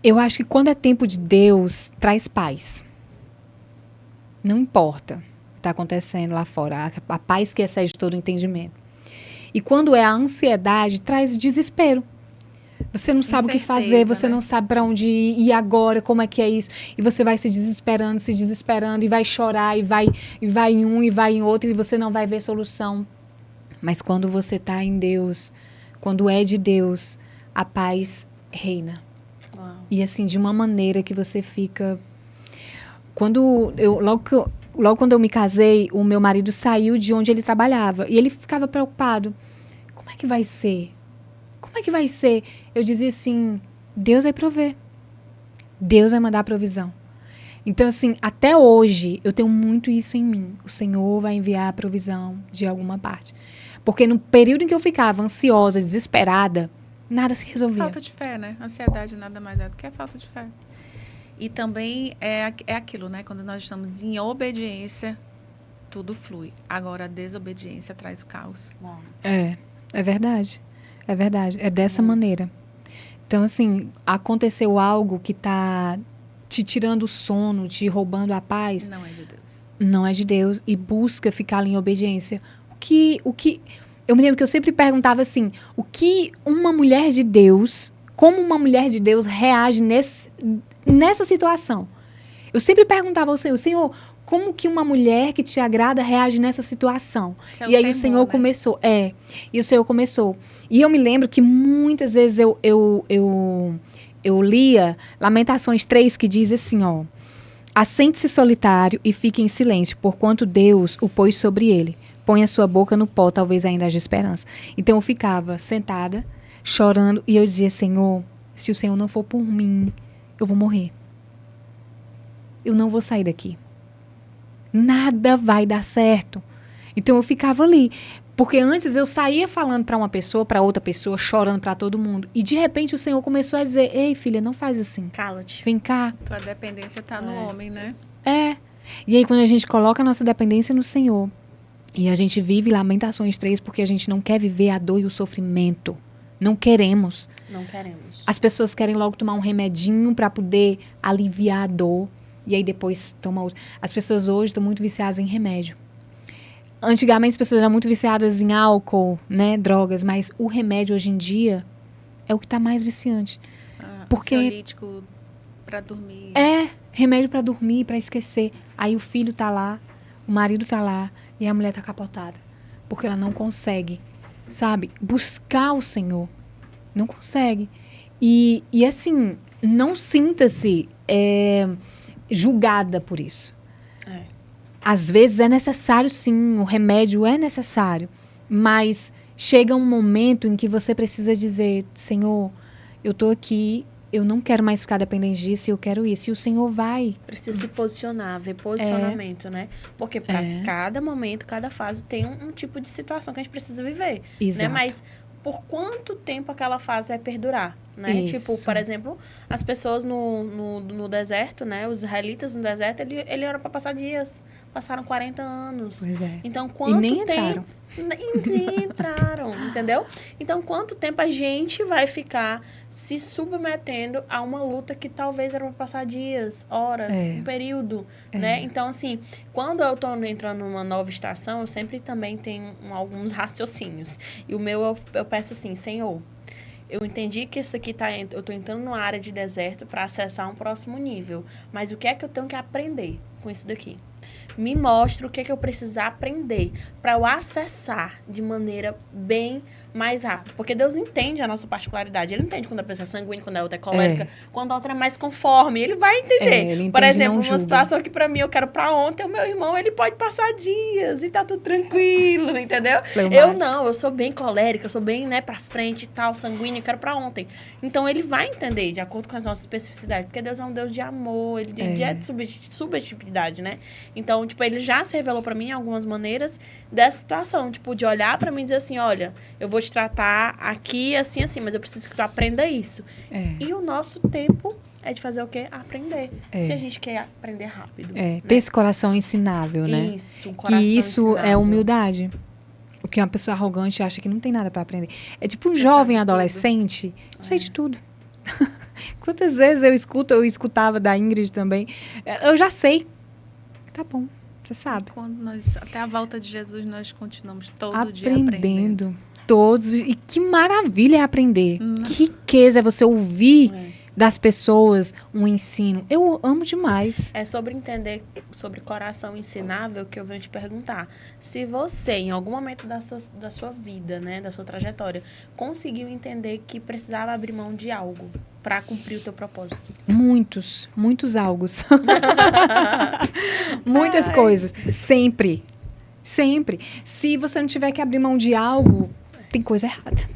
Eu acho que quando é tempo de Deus, traz paz. Não importa o que está acontecendo lá fora. A paz que excede todo o entendimento. E quando é a ansiedade, traz desespero. Você não sabe o que fazer, você não sabe para onde ir, e agora, como é que é isso? E você vai se desesperando, e vai chorar, e vai em um, e vai em outro, e você não vai ver solução. Mas quando você está em Deus, quando é de Deus, a paz reina. Uau. E assim, de uma maneira que você fica... Logo quando eu me casei, o meu marido saiu de onde ele trabalhava. E ele ficava preocupado. Como é que vai ser? Como é que vai ser? Eu dizia assim, Deus vai prover. Deus vai mandar a provisão. Então, assim, até hoje, eu tenho muito isso em mim. O Senhor vai enviar a provisão de alguma parte. Porque no período em que eu ficava ansiosa, desesperada, nada se resolvia. Falta de fé, né? Ansiedade nada mais é do que a falta de fé. E também é aquilo, né? Quando nós estamos em obediência, tudo flui. Agora, a desobediência traz o caos. É verdade. É verdade. É dessa maneira. Então, assim, aconteceu algo que está te tirando o sono, te roubando a paz. Não é de Deus. Não é de Deus. E busca ficar ali em obediência. Eu me lembro que eu sempre perguntava assim, o que uma mulher de Deus, como uma mulher de Deus reage nessa situação? Eu sempre perguntava ao Senhor, como que uma mulher que te agrada reage nessa situação? E aí o Senhor começou. E o Senhor começou. E eu me lembro que muitas vezes eu lia Lamentações 3, que diz assim, ó. Assente-se solitário e fique em silêncio, porquanto Deus o pôs sobre ele. Põe a sua boca no pó, talvez ainda haja esperança. Então eu ficava sentada, chorando, e eu dizia, Senhor, se o Senhor não for por mim, eu vou morrer. Eu não vou sair daqui. Nada vai dar certo. Então eu ficava ali. Porque antes eu saía falando para uma pessoa, para outra pessoa, chorando para todo mundo. E de repente o Senhor começou a dizer, ei filha, não faz assim. Cala-te. Vem cá. Tua dependência está no homem, né? E aí quando a gente coloca a nossa dependência no Senhor, e a gente vive Lamentações 3, porque a gente não quer viver a dor e o sofrimento. Não queremos. Não queremos. As pessoas querem logo tomar um remedinho para poder aliviar a dor. E aí depois toma outro. As pessoas hoje estão muito viciadas em remédio. Antigamente as pessoas eram muito viciadas em álcool, né, drogas. Mas o remédio hoje em dia é o que está mais viciante. Porque Ansiolítico pra dormir. remédio para dormir, para esquecer. Aí o filho tá lá, o marido tá lá e a mulher tá capotada. Porque ela não consegue, sabe, buscar o Senhor. Não consegue. E assim, não sinta-se julgada por isso. Às vezes é necessário, sim, o remédio é necessário. Mas chega um momento em que você precisa dizer, Senhor, eu tô aqui, eu não quero mais ficar dependente disso, eu quero isso. E o Senhor vai. Precisa se posicionar, ver posicionamento, né? Porque para cada momento, cada fase tem um tipo de situação que a gente precisa viver. Exato. Né? Mas por quanto tempo aquela fase vai perdurar? Né? Isso. Tipo, por exemplo, as pessoas no deserto, né? Os israelitas no deserto, ele era para passar dias. Passaram 40 anos. Pois é. Então, quanto nem tempo... entraram. E nem entraram, entendeu? Então, quanto tempo a gente vai ficar se submetendo a uma luta que talvez era para passar dias, horas, um período, né? Então, assim, quando eu tô entrando numa nova estação, eu sempre também tenho alguns raciocínios. E o meu, eu peço assim, Senhor, eu entendi que isso aqui eu tô entrando numa área de deserto para acessar um próximo nível. Mas o que é que eu tenho que aprender com isso daqui? Me mostra o que é que eu preciso aprender para eu acessar de maneira bem mais rápida. Porque Deus entende a nossa particularidade. Ele entende quando a pessoa é sanguínea, quando a outra é colérica, quando a outra é mais conforme. Ele vai entender. Ele entende, por exemplo, não uma julga. situação que para mim eu quero para ontem, o meu irmão, ele pode passar dias e tá tudo tranquilo, entendeu? Eu não, eu sou bem colérica, eu sou bem, né, para frente e tal, sanguínea, eu quero para ontem. Então ele vai entender de acordo com as nossas especificidades, porque Deus é um Deus de amor, ele é de subjetividade, né? Então, tipo, ele já se revelou pra mim em algumas maneiras dessa situação, tipo, de olhar pra mim e dizer assim, olha, eu vou te tratar aqui, assim, assim, mas eu preciso que tu aprenda isso. E o nosso tempo é de fazer o quê? Aprender. Se a gente quer aprender rápido. Né? Ter esse coração ensinável, né? Isso, um coração que isso ensinável. é humildade. O que uma pessoa arrogante acha que não tem nada pra aprender. É tipo um jovem adolescente, eu sei de tudo. Quantas vezes eu escutava da Ingrid também, eu já sei. Tá bom, você sabe. Quando até a volta de Jesus, nós continuamos todo dia aprendendo. Todos. E que maravilha é aprender. Que riqueza é você ouvir das pessoas um ensino. Eu amo demais. É sobre entender, sobre coração ensinável, que eu venho te perguntar. Se você, em algum momento da sua vida, né, da sua trajetória, conseguiu entender que precisava abrir mão de algo para cumprir o teu propósito. Muitos algos. Muitas coisas. Sempre. Se você não tiver que abrir mão de algo, tem coisa errada.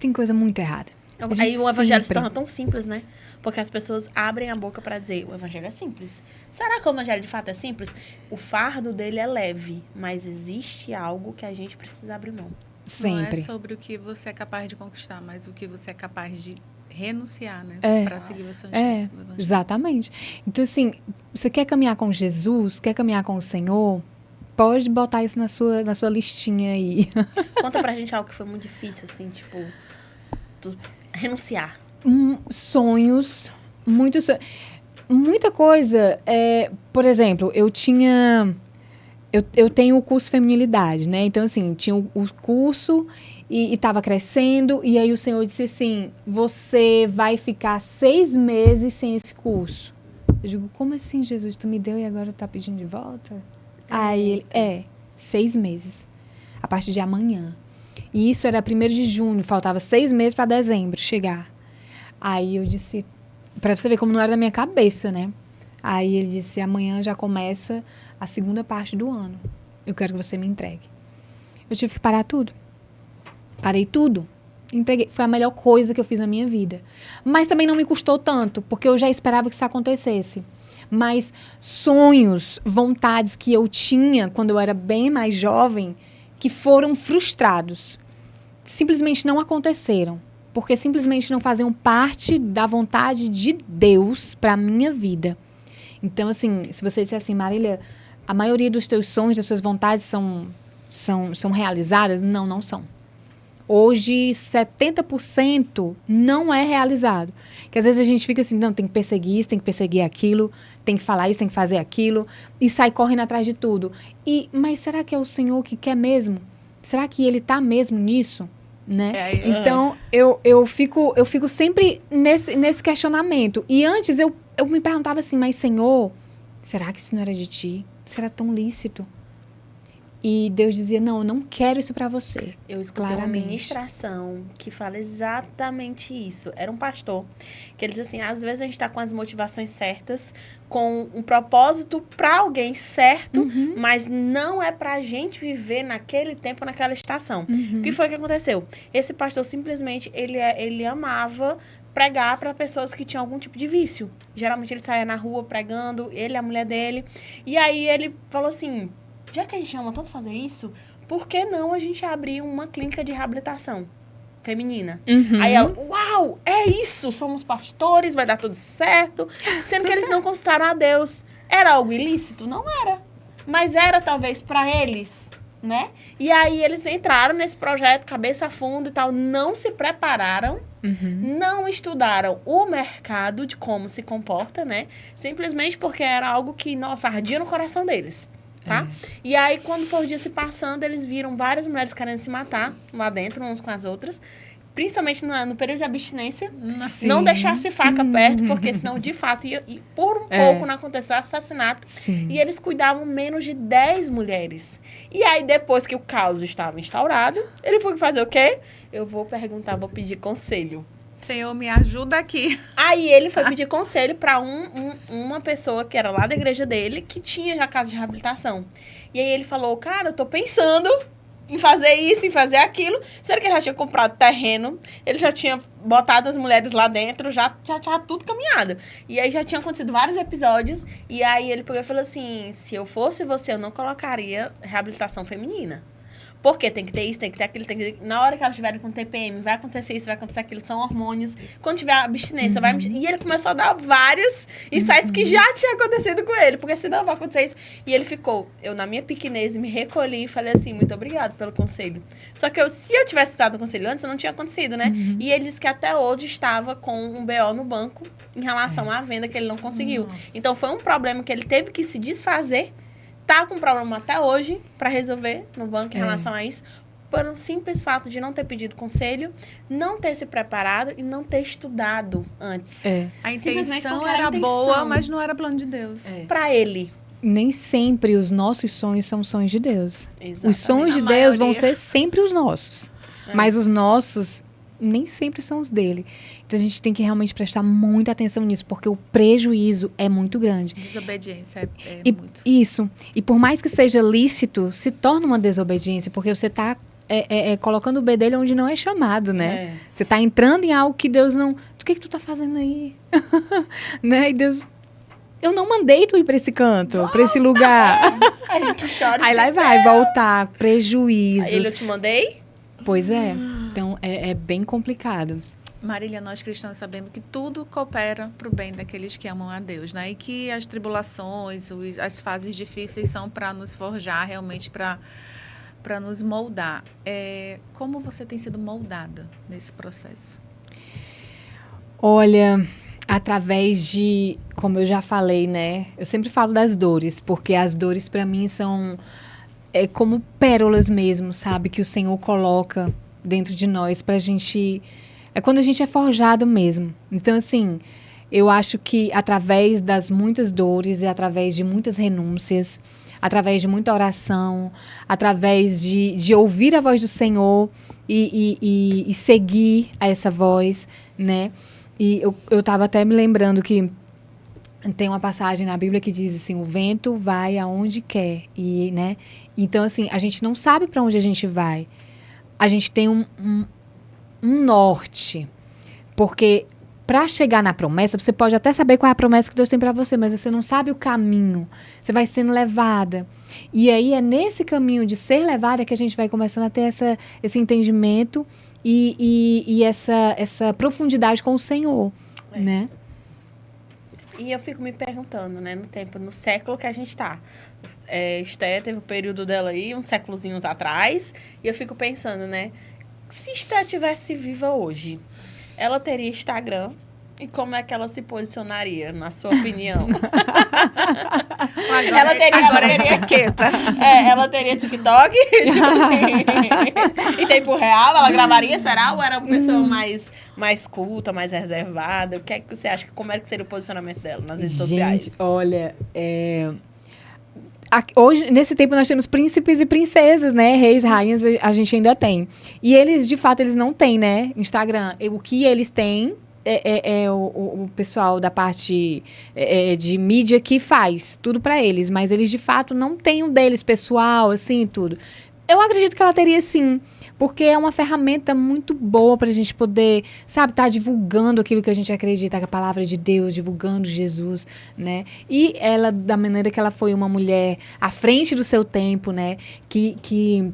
Tem coisa muito errada. Aí o evangelho se torna tão simples, né? Porque as pessoas abrem a boca para dizer, o evangelho é simples. Será que o evangelho de fato é simples? O fardo dele é leve, mas existe algo que a gente precisa abrir mão. Não é sobre o que você é capaz de conquistar, mas o que você é capaz de renunciar, né? Para seguir o seu evangelho. Exatamente. Então, assim, você quer caminhar com Jesus, quer caminhar com o Senhor, pode botar isso na sua listinha aí. Conta pra gente algo que foi muito difícil, assim, tipo, renunciar. Sonhos, muita coisa. Por exemplo, eu tenho o curso Feminilidade, né? Então, assim, tinha o curso e estava crescendo, e aí o Senhor disse assim, você vai ficar 6 meses sem esse curso. Eu digo, como assim, Jesus? Tu me deu e agora tá pedindo de volta? Aí ele, 6 meses. A partir de amanhã. E isso era 1º de junho, faltava 6 meses para dezembro chegar. Aí eu disse, para você ver como não era da minha cabeça, né? Aí ele disse, amanhã já começa a 2ª parte do ano. Eu quero que você me entregue. Eu tive que parar tudo. Parei tudo. Entreguei. Foi a melhor coisa que eu fiz na minha vida. Mas também não me custou tanto, porque eu já esperava que isso acontecesse. Mas sonhos, vontades que eu tinha quando eu era bem mais jovem, que foram frustrados. Simplesmente não aconteceram. Porque simplesmente não faziam parte da vontade de Deus para a minha vida. Então, assim, se você disser assim, Marília, a maioria dos teus sonhos, das suas vontades são realizadas? Não, não são. Hoje, 70% não é realizado. Que às vezes a gente fica assim, não, tem que perseguir isso, tem que perseguir aquilo, tem que falar isso, tem que fazer aquilo, e sai correndo atrás de tudo. Mas será que é o Senhor que quer mesmo? Será que Ele está mesmo nisso? né? Então, eu fico sempre nesse questionamento. E antes eu me perguntava assim, mas Senhor, será que isso não era de ti? Será tão lícito? E Deus dizia, não, eu não quero isso para você. Eu escutei Claramente. uma ministração que fala exatamente isso. Era um pastor que ele diz assim, às vezes a gente está com as motivações certas, com um propósito para alguém certo, mas não é para a gente viver naquele tempo, naquela estação. O que foi que aconteceu? Esse pastor simplesmente, ele amava pregar para pessoas que tinham algum tipo de vício. Geralmente ele saía na rua pregando, ele e a mulher dele. E aí ele falou assim, já que a gente ama tanto fazer isso, por que não a gente abrir uma clínica de reabilitação feminina? Aí ela, uau, é isso, somos pastores, vai dar tudo certo. Sendo que eles não consultaram a Deus. Era algo ilícito? Não era. Mas era talvez para eles, né? E aí eles entraram nesse projeto, cabeça a fundo e tal, não se prepararam, não estudaram o mercado de como se comporta, né? Simplesmente porque era algo que, nossa, ardia no coração deles. Tá? E aí, quando foi o dia se passando, eles viram várias mulheres querendo se matar lá dentro, umas com as outras. Principalmente no período de abstinência. Sim. Não deixasse faca perto, porque senão, de fato, e por um pouco não aconteceu assassinato. Sim. E eles cuidavam menos de 10 mulheres. E aí, depois que o caos estava instaurado, ele foi fazer o quê? Eu vou perguntar, vou pedir conselho. Senhor, me ajuda aqui. Aí ele foi pedir conselho para uma pessoa que era lá da igreja dele, que tinha já casa de reabilitação. E aí ele falou, cara, eu tô pensando em fazer isso, em fazer aquilo. Será que ele já tinha comprado terreno? Ele já tinha botado as mulheres lá dentro, já tinha tudo caminhado. E aí já tinha acontecido vários episódios. E aí ele pegou e falou assim, se eu fosse você, eu não colocaria reabilitação feminina. Porque tem que ter isso, tem que ter aquilo, tem que ter... Na hora que elas estiverem com TPM, vai acontecer isso, vai acontecer aquilo, são hormônios. Quando tiver abstinência, vai... E ele começou a dar vários insights que já tinha acontecido com ele, porque senão vai acontecer isso. E ele ficou... Eu, na minha pequenez, me recolhi e falei assim, muito obrigado pelo conselho. Só que se eu tivesse dado o conselho antes, não tinha acontecido, né? E ele disse que até hoje estava com um BO no banco em relação à venda que ele não conseguiu. Nossa. Então, foi um problema que ele teve que se desfazer. Tá com problema até hoje para resolver no banco em relação a isso, por um simples fato de não ter pedido conselho, não ter se preparado e não ter estudado antes. A Simplesmente intenção porque era a era intenção. boa, mas não era plano de Deus. Para ele. Nem sempre os nossos sonhos são sonhos de Deus. Exatamente. Os sonhos de A Deus vão maioria. ser sempre os nossos. Mas os nossos nem sempre são os dele. Então a gente tem que realmente prestar muita atenção nisso, porque o prejuízo é muito grande. Desobediência é E, muito. isso. E por mais que seja lícito, se torna uma desobediência, porque você está colocando o bedelho onde não é chamado, né? Você está entrando em algo que Deus não... O que tu tá fazendo aí? Né? E Deus... Eu não mandei tu ir para esse canto, para esse lugar. A gente chora. Aí lá vai voltar, prejuízos. Ele eu te mandei? Pois é. Então, é bem complicado. Marília, nós cristãos sabemos que tudo coopera para o bem daqueles que amam a Deus, né? E que as tribulações, as fases difíceis são para nos forjar, realmente para nos moldar. Como você tem sido moldada nesse processo? Olha, através de, como eu já falei, né? Eu sempre falo das dores, porque as dores para mim são como pérolas mesmo, sabe? Que o Senhor coloca dentro de nós pra gente... É quando a gente é forjado mesmo. Então, assim, eu acho que através das muitas dores e através de muitas renúncias, através de muita oração, através de ouvir a voz do Senhor e seguir a essa voz, né? E eu estava até me lembrando que tem uma passagem na Bíblia que diz assim, o vento vai aonde quer, e, né? Então, assim, a gente não sabe para onde a gente vai. A gente tem um norte, porque para chegar na promessa, você pode até saber qual é a promessa que Deus tem para você, mas você não sabe o caminho, você vai sendo levada, e aí é nesse caminho de ser levada que a gente vai começando a ter esse entendimento e essa profundidade com o Senhor, né? E eu fico me perguntando, né, no século que a gente tá. Esté teve o período dela aí, uns séculozinhos atrás, e eu fico pensando, né, se Esté tivesse viva hoje, ela teria Instagram, E como é que ela se posicionaria, na sua opinião? Agora é etiqueta. Ela teria TikTok? Tipo assim. Em tempo real, ela gravaria, será? Ou era uma pessoa mais culta, mais reservada? O que é que você acha? Como é que seria o posicionamento dela nas redes sociais? Gente, olha, hoje, nesse tempo, nós temos príncipes e princesas, né? Reis, rainhas, a gente ainda tem. E eles, de fato, eles não têm, né? Instagram. O que eles têm é o pessoal da parte de mídia que faz tudo pra eles. Mas eles, de fato, não têm o deles pessoal, assim, tudo. Eu acredito que ela teria, sim. Porque é uma ferramenta muito boa pra gente poder, sabe, tá divulgando aquilo que a gente acredita, que é a palavra de Deus, divulgando Jesus, né? E ela, da maneira que ela foi uma mulher à frente do seu tempo, né? Que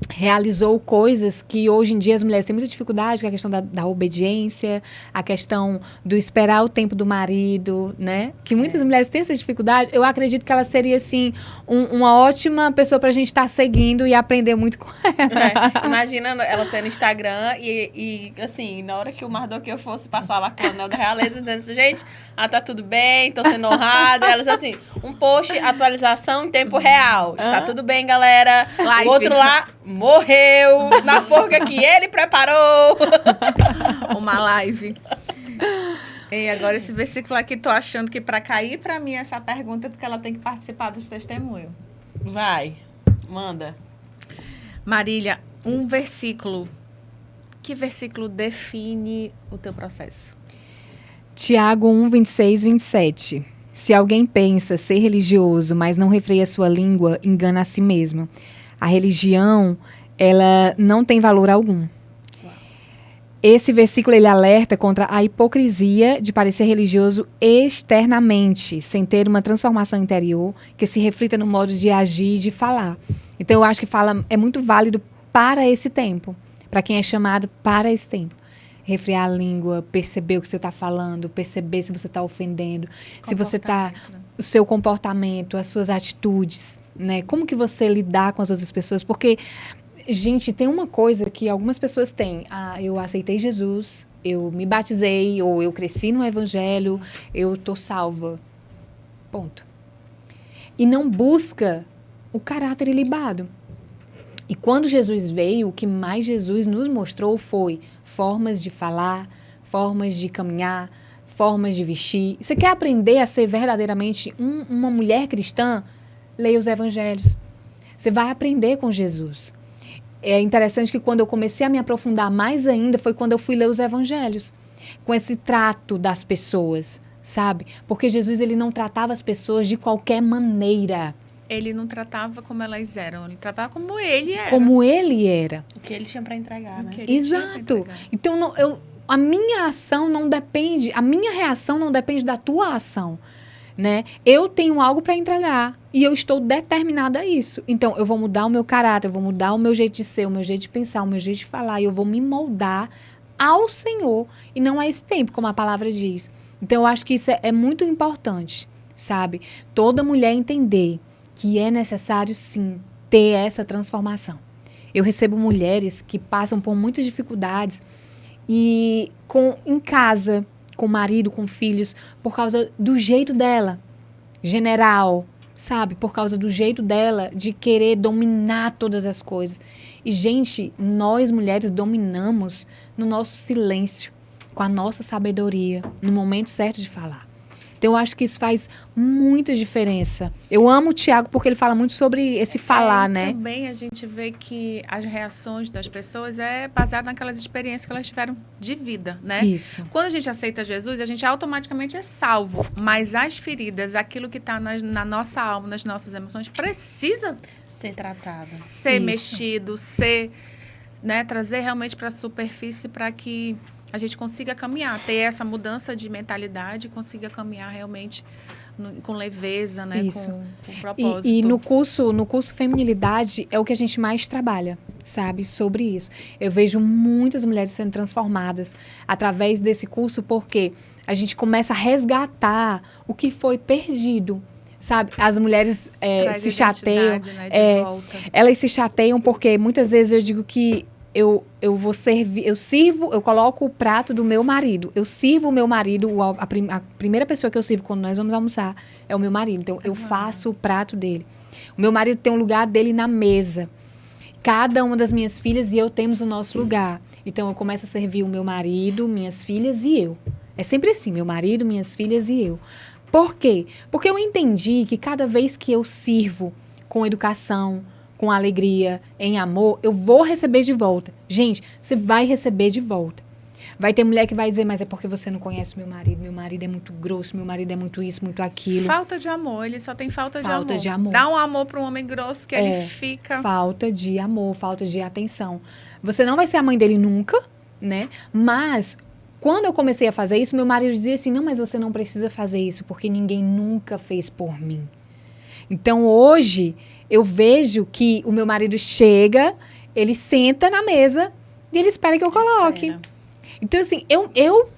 realizou coisas que hoje em dia as mulheres têm muita dificuldade, que é a questão da obediência, a questão do esperar o tempo do marido, né? Que muitas mulheres têm essa dificuldade. Eu acredito que ela seria, assim, uma ótima pessoa pra gente estar seguindo e aprender muito com ela. Imagina ela tendo Instagram e, assim, na hora que o Mardoqueu fosse passar lá com o anel da realeza, dizendo assim, gente, tá tudo bem, tô sendo honrada. Ela disse assim, um post, atualização em tempo real. Está tudo bem, galera. Live. O outro lá morreu na forca que ele preparou. Uma live. E agora esse versículo aqui, tô achando que para cair para mim essa pergunta, porque ela tem que participar dos testemunhos. Vai, manda. Marília, um versículo. Que versículo define o teu processo? Tiago 1, 26, 27. Se alguém pensa ser religioso, mas não refreia sua língua, engana a si mesmo. A religião, ela não tem valor algum. Esse versículo, ele alerta contra a hipocrisia de parecer religioso externamente, sem ter uma transformação interior que se reflita no modo de agir e de falar. Então, eu acho que é muito válido para esse tempo, para quem é chamado para esse tempo. Refrear a língua, perceber o que você está falando, perceber se você está ofendendo, se você está... O seu comportamento, as suas atitudes, né? Como que você lidar com as outras pessoas? Porque, gente, tem uma coisa que algumas pessoas têm. Eu aceitei Jesus, eu me batizei, ou eu cresci no evangelho, eu tô salva. Ponto. E não busca o caráter ilibado. E quando Jesus veio, o que mais Jesus nos mostrou foi formas de falar, formas de caminhar, formas de vestir. Você quer aprender a ser verdadeiramente uma mulher cristã? Leia os evangelhos. Você vai aprender com Jesus. É interessante que quando eu comecei a me aprofundar mais ainda foi quando eu fui ler os evangelhos. Com esse trato das pessoas, sabe? Porque Jesus, ele não tratava as pessoas de qualquer maneira. Ele não tratava como elas eram, ele tratava como ele era. Como ele era. O que ele tinha para entregar, né? Exato. Então, a minha ação não depende, a minha reação não depende da tua ação, né? Eu tenho algo para entregar e eu estou determinada a isso. Então, eu vou mudar o meu caráter, eu vou mudar o meu jeito de ser, o meu jeito de pensar, o meu jeito de falar e eu vou me moldar ao Senhor e não a esse tempo, como a palavra diz. Então, eu acho que isso é muito importante, sabe? Toda mulher entender que é necessário, sim, ter essa transformação. Eu recebo mulheres que passam por muitas dificuldades e em casa, com o marido, com filhos, por causa do jeito dela, general, sabe? Por causa do jeito dela de querer dominar todas as coisas. E, gente, nós mulheres dominamos no nosso silêncio, com a nossa sabedoria, no momento certo de falar. Então, eu acho que isso faz muita diferença. Eu amo o Tiago porque ele fala muito sobre esse falar, né? Também a gente vê que as reações das pessoas é baseada naquelas experiências que elas tiveram de vida, né? Isso. Quando a gente aceita Jesus, a gente automaticamente é salvo. Mas as feridas, aquilo que está na nossa alma, nas nossas emoções, precisa ser tratado, ser mexido, trazer realmente para a superfície para que a gente consiga caminhar, ter essa mudança de mentalidade, consiga caminhar realmente com leveza, né? Com propósito. E no curso Feminilidade é o que a gente mais trabalha, sabe? Sobre isso. Eu vejo muitas mulheres sendo transformadas através desse curso porque a gente começa a resgatar o que foi perdido, sabe? As mulheres se chateiam. Né, de volta. Elas se chateiam porque muitas vezes eu digo que eu vou servir, eu coloco o prato do meu marido. Eu sirvo o meu marido, a primeira pessoa que eu sirvo quando nós vamos almoçar é o meu marido. Então, eu faço o prato dele. O meu marido tem um lugar dele na mesa. Cada uma das minhas filhas e eu temos o nosso lugar. Então, eu começo a servir o meu marido, minhas filhas e eu. É sempre assim, meu marido, minhas filhas e eu. Por quê? Porque eu entendi que cada vez que eu sirvo com educação, com alegria, em amor, eu vou receber de volta. Gente, você vai receber de volta. Vai ter mulher que vai dizer, mas é porque você não conhece meu marido é muito grosso, meu marido é muito isso, muito aquilo. Falta de amor, ele só tem falta de amor. Falta de amor. Dá um amor para um homem grosso que ele fica... Falta de amor, falta de atenção. Você não vai ser a mãe dele nunca, né? Mas, quando eu comecei a fazer isso, meu marido dizia assim, não, mas você não precisa fazer isso, porque ninguém nunca fez por mim. Então, hoje, eu vejo que o meu marido chega, ele senta na mesa e ele espera que eu coloque. Então, assim,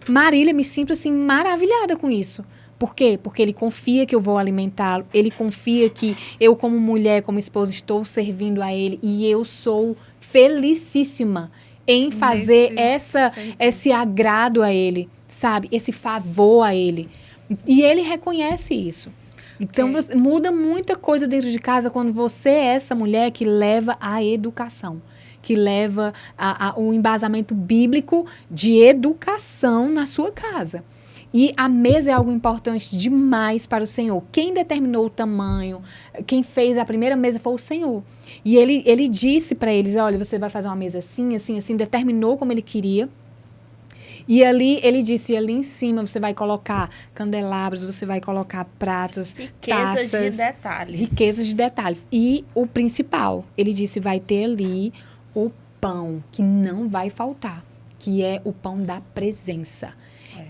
Marília, me sinto, assim, maravilhada com isso. Por quê? Porque ele confia que eu vou alimentá-lo, ele confia que eu, como mulher, como esposa, estou servindo a ele e eu sou felicíssima em fazer esse agrado a ele, sabe? Esse favor a ele. E ele reconhece isso. Então, muda muita coisa dentro de casa quando você é essa mulher que leva a educação, que leva o embasamento bíblico de educação na sua casa. E a mesa é algo importante demais para o Senhor. Quem determinou o tamanho, quem fez a primeira mesa foi o Senhor. E ele disse para eles, olha, você vai fazer uma mesa assim, assim, assim, determinou como ele queria. E ali, ele disse, ali em cima você vai colocar candelabros, você vai colocar pratos, taças. Riquezas de detalhes. Riquezas de detalhes. E o principal, ele disse, vai ter ali o pão, que não vai faltar, que é o pão da presença,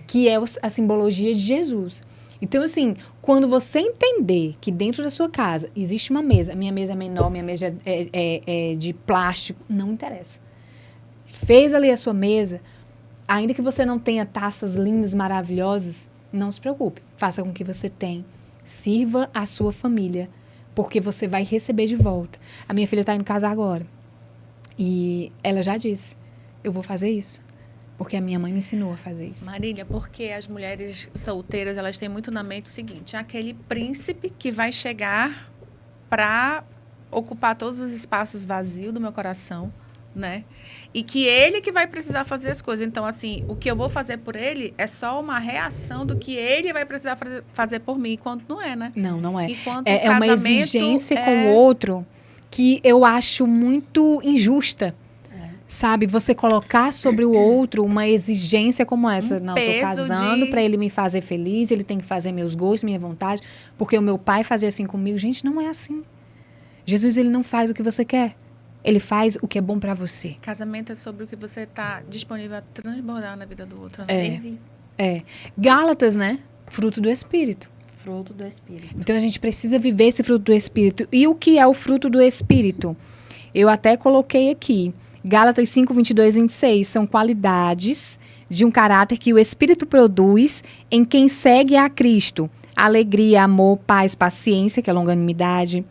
que é a simbologia de Jesus. Então, assim, quando você entender que dentro da sua casa existe uma mesa, minha mesa é menor, minha mesa é de plástico, não interessa. Fez ali a sua mesa, ainda que você não tenha taças lindas, maravilhosas, não se preocupe. Faça com o que você tem. Sirva a sua família, porque você vai receber de volta. A minha filha está indo casar agora. E ela já disse, eu vou fazer isso. Porque a minha mãe me ensinou a fazer isso. Marília, porque as mulheres solteiras, elas têm muito na mente o seguinte, aquele príncipe que vai chegar para ocupar todos os espaços vazios do meu coração, né? E que ele que vai precisar fazer as coisas. Então, assim, o que eu vou fazer por ele é só uma reação do que ele vai precisar fazer por mim, enquanto não é, né? Não é. Enquanto é uma exigência com o outro que eu acho muito injusta. Sabe, você colocar sobre o outro uma exigência como essa. Não, eu tô casando para ele me fazer feliz, ele tem que fazer meus gostos, minha vontade, porque o meu pai fazia assim comigo. Gente, não é assim. Jesus, ele não faz o que você quer. Ele faz o que é bom para você. Casamento é sobre o que você está disponível a transbordar na vida do outro. Servir. Gálatas, né? Fruto do Espírito. Fruto do Espírito. Então, a gente precisa viver esse fruto do Espírito. E o que é o fruto do Espírito? Eu até coloquei aqui. Gálatas 5, 22 e 26 são qualidades de um caráter que o Espírito produz em quem segue a Cristo. Alegria, amor, paz, paciência, que é longanimidade,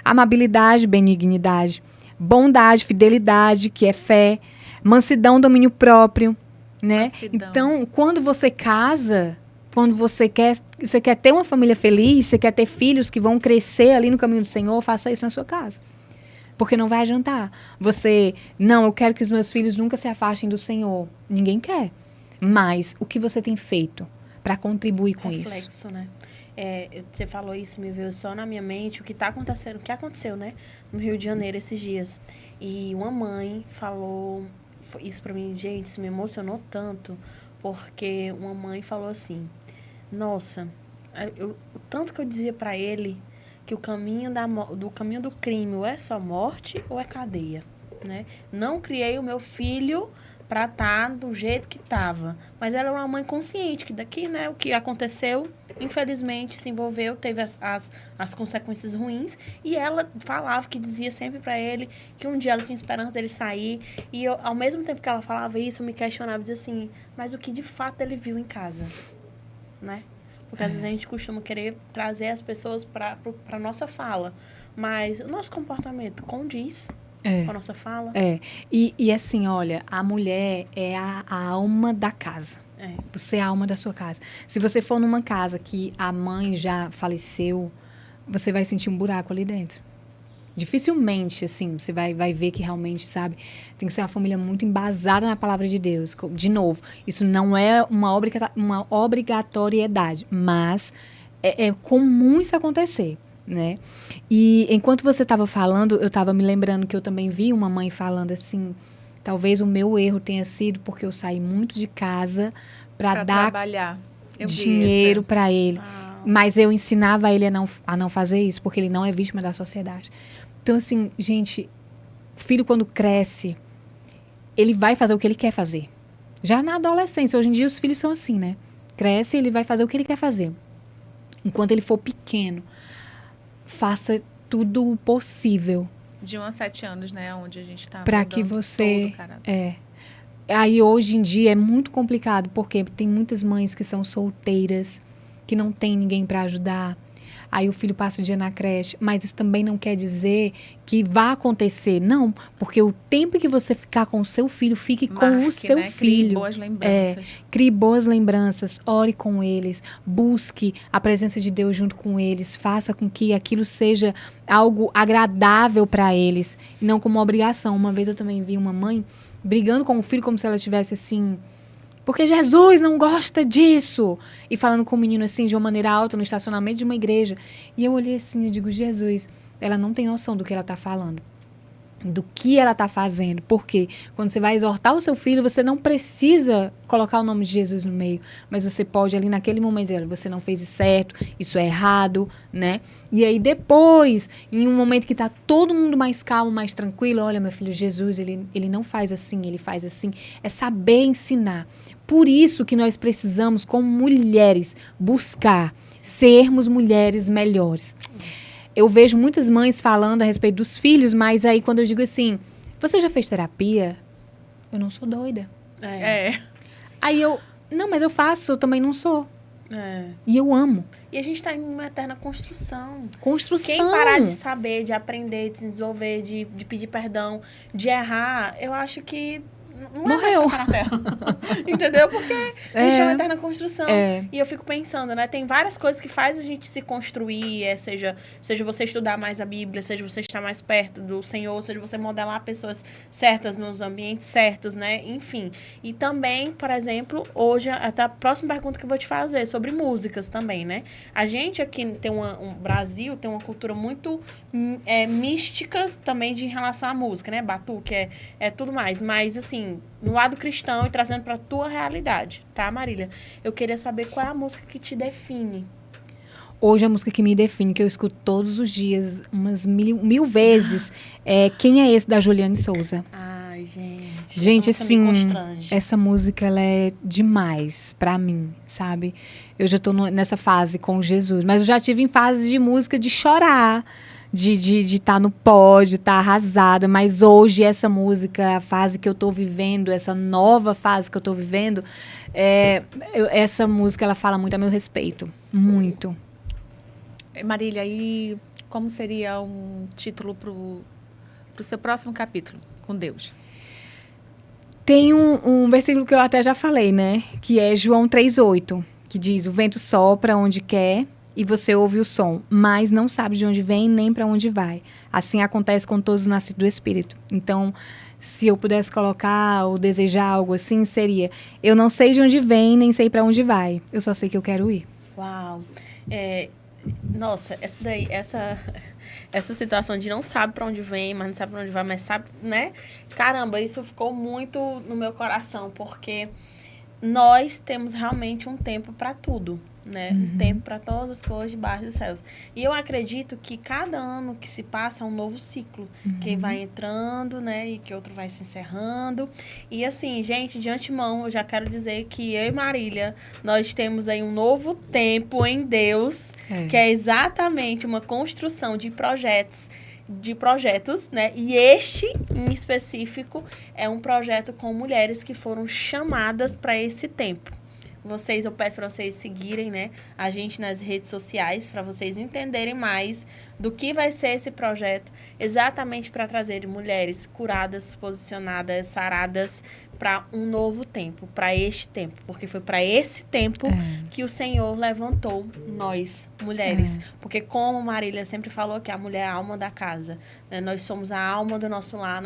amabilidade, benignidade, bondade, fidelidade, que é fé, mansidão, domínio próprio, né? Mansidão. Então, quando você casa, quando você quer ter uma família feliz, você quer ter filhos que vão crescer ali no caminho do Senhor, faça isso na sua casa. Porque não vai adiantar. Eu quero que os meus filhos nunca se afastem do Senhor. Ninguém quer. Mas o que você tem feito para contribuir com isso? Né? Você falou isso, me veio só na minha mente o que está acontecendo, o que aconteceu, né? No Rio de Janeiro esses dias. E uma mãe falou isso para mim, gente, isso me emocionou tanto, porque uma mãe falou assim, nossa, o tanto que eu dizia para ele que o caminho do crime ou é só morte ou é cadeia, né? Não criei o meu filho para estar do jeito que estava. Mas ela é uma mãe consciente que daqui, né, o que aconteceu, infelizmente, se envolveu, teve as consequências ruins. E ela falava, que dizia sempre para ele que um dia ela tinha esperança dele sair. E eu, ao mesmo tempo que ela falava isso, eu me questionava, dizia assim, mas o que de fato ele viu em casa, né? Porque às vezes a gente costuma querer trazer as pessoas para a nossa fala. Mas o nosso comportamento condiz, com a nossa fala. E assim, olha, a mulher é a alma da casa. É. Você é a alma da sua casa. Se você for numa casa que a mãe já faleceu, você vai sentir um buraco ali dentro. Dificilmente, assim, você vai ver que realmente, sabe, tem que ser uma família muito embasada na palavra de Deus. De novo, isso não é uma obrigatoriedade, mas é comum isso acontecer, né? E enquanto você estava falando, eu estava me lembrando que eu também vi uma mãe falando assim, talvez o meu erro tenha sido porque eu saí muito de casa para dar trabalhar. dinheiro para ele. Uau. Mas eu ensinava ele a não fazer isso, porque ele não é vítima da sociedade. Então, assim, gente, o filho quando cresce, ele vai fazer o que ele quer fazer. Já na adolescência, hoje em dia os filhos são assim, né? Cresce, ele vai fazer o que ele quer fazer. Enquanto ele for pequeno, faça tudo o possível. De 1 a 7 anos, né? Onde a gente está. Para que você... Aí, hoje em dia, é muito complicado, porque tem muitas mães que são solteiras, que não tem ninguém para ajudar. Aí o filho passa o dia na creche, mas isso também não quer dizer que vá acontecer. Não, porque o tempo que você ficar com o seu filho, fique com o seu filho. Crie boas lembranças. Crie boas lembranças, ore com eles, busque a presença de Deus junto com eles, faça com que aquilo seja algo agradável para eles, e não como uma obrigação. Uma vez eu também vi uma mãe brigando com o filho como se ela estivesse assim... Porque Jesus não gosta disso. E falando com o menino assim, de uma maneira alta, no estacionamento de uma igreja. E eu olhei assim, eu digo, Jesus, ela não tem noção do que ela está falando. Do que ela está fazendo. Porque quando você vai exortar o seu filho, você não precisa colocar o nome de Jesus no meio. Mas você pode ali naquele momento dizer, você não fez isso certo, isso é errado, né? E aí depois, em um momento que está todo mundo mais calmo, mais tranquilo, olha, meu filho, Jesus, ele não faz assim, ele faz assim. É saber ensinar. Por isso que nós precisamos, como mulheres, buscar sermos mulheres melhores. Eu vejo muitas mães falando a respeito dos filhos, mas aí quando eu digo assim, você já fez terapia? Eu não sou doida. Aí não, mas eu faço, eu também não sou. E eu amo. E a gente está em uma eterna construção. Construção. Quem parar de saber, de aprender, de se desenvolver, de pedir perdão, de errar, eu acho que não morreu. É mais pra ficar na Terra. Entendeu? Porque a gente é uma eterna construção. E eu fico pensando, né? Tem várias coisas que faz a gente se construir, seja você estudar mais a Bíblia, seja você estar mais perto do Senhor, seja você modelar pessoas certas nos ambientes certos, né? Enfim. E também, por exemplo, hoje, até a próxima pergunta que eu vou te fazer, sobre músicas também, né? A gente aqui tem Brasil tem uma cultura muito místicas também em relação à música, né? Batuque, é tudo mais. Mas, assim, no lado cristão e trazendo para a tua realidade, tá, Marília? Eu queria saber qual é a música que te define. Hoje a música que me define, que eu escuto todos os dias, umas mil vezes, é Quem é Esse, da Juliane Souza. Ai, gente. Gente, assim, essa música, ela é demais pra mim, sabe? Eu já tô nessa fase com Jesus, mas eu já tive em fase de música de chorar, de estar no pó, de estar arrasada, mas hoje essa música, a fase que eu tô vivendo, essa nova fase que eu tô vivendo, essa música, ela fala muito a meu respeito, muito. Marília, e como seria um título pro seu próximo capítulo com Deus? Tem um versículo que eu até já falei, né, que é João 3:8, que diz, o vento sopra onde quer, e você ouve o som, mas não sabe de onde vem nem para onde vai. Assim acontece com todos os nascidos do Espírito. Então, se eu pudesse colocar ou desejar algo assim, seria, eu não sei de onde vem, nem sei para onde vai. Eu só sei que eu quero ir. Uau. Nossa, essa situação de não sabe para onde vem, mas não sabe para onde vai, mas sabe, né? Caramba, isso ficou muito no meu coração, porque nós temos realmente um tempo para tudo, né? Um tempo para todas as coisas debaixo dos céus. E eu acredito que cada ano que se passa é um novo ciclo, que vai entrando, né? E que outro vai se encerrando. E assim, gente, de antemão, eu já quero dizer que eu e Marília, nós temos aí um novo tempo em Deus, que é exatamente uma construção de projetos, né? E este, em específico, é um projeto com mulheres que foram chamadas para esse tempo. eu peço para vocês seguirem, né, a gente nas redes sociais, para vocês entenderem mais do que vai ser esse projeto, exatamente para trazer mulheres curadas, posicionadas, saradas para um novo tempo, para este tempo, porque foi para esse tempo que o Senhor levantou nós, mulheres. Porque como Marília sempre falou, que a mulher é a alma da casa, né? Nós somos a alma do nosso lar,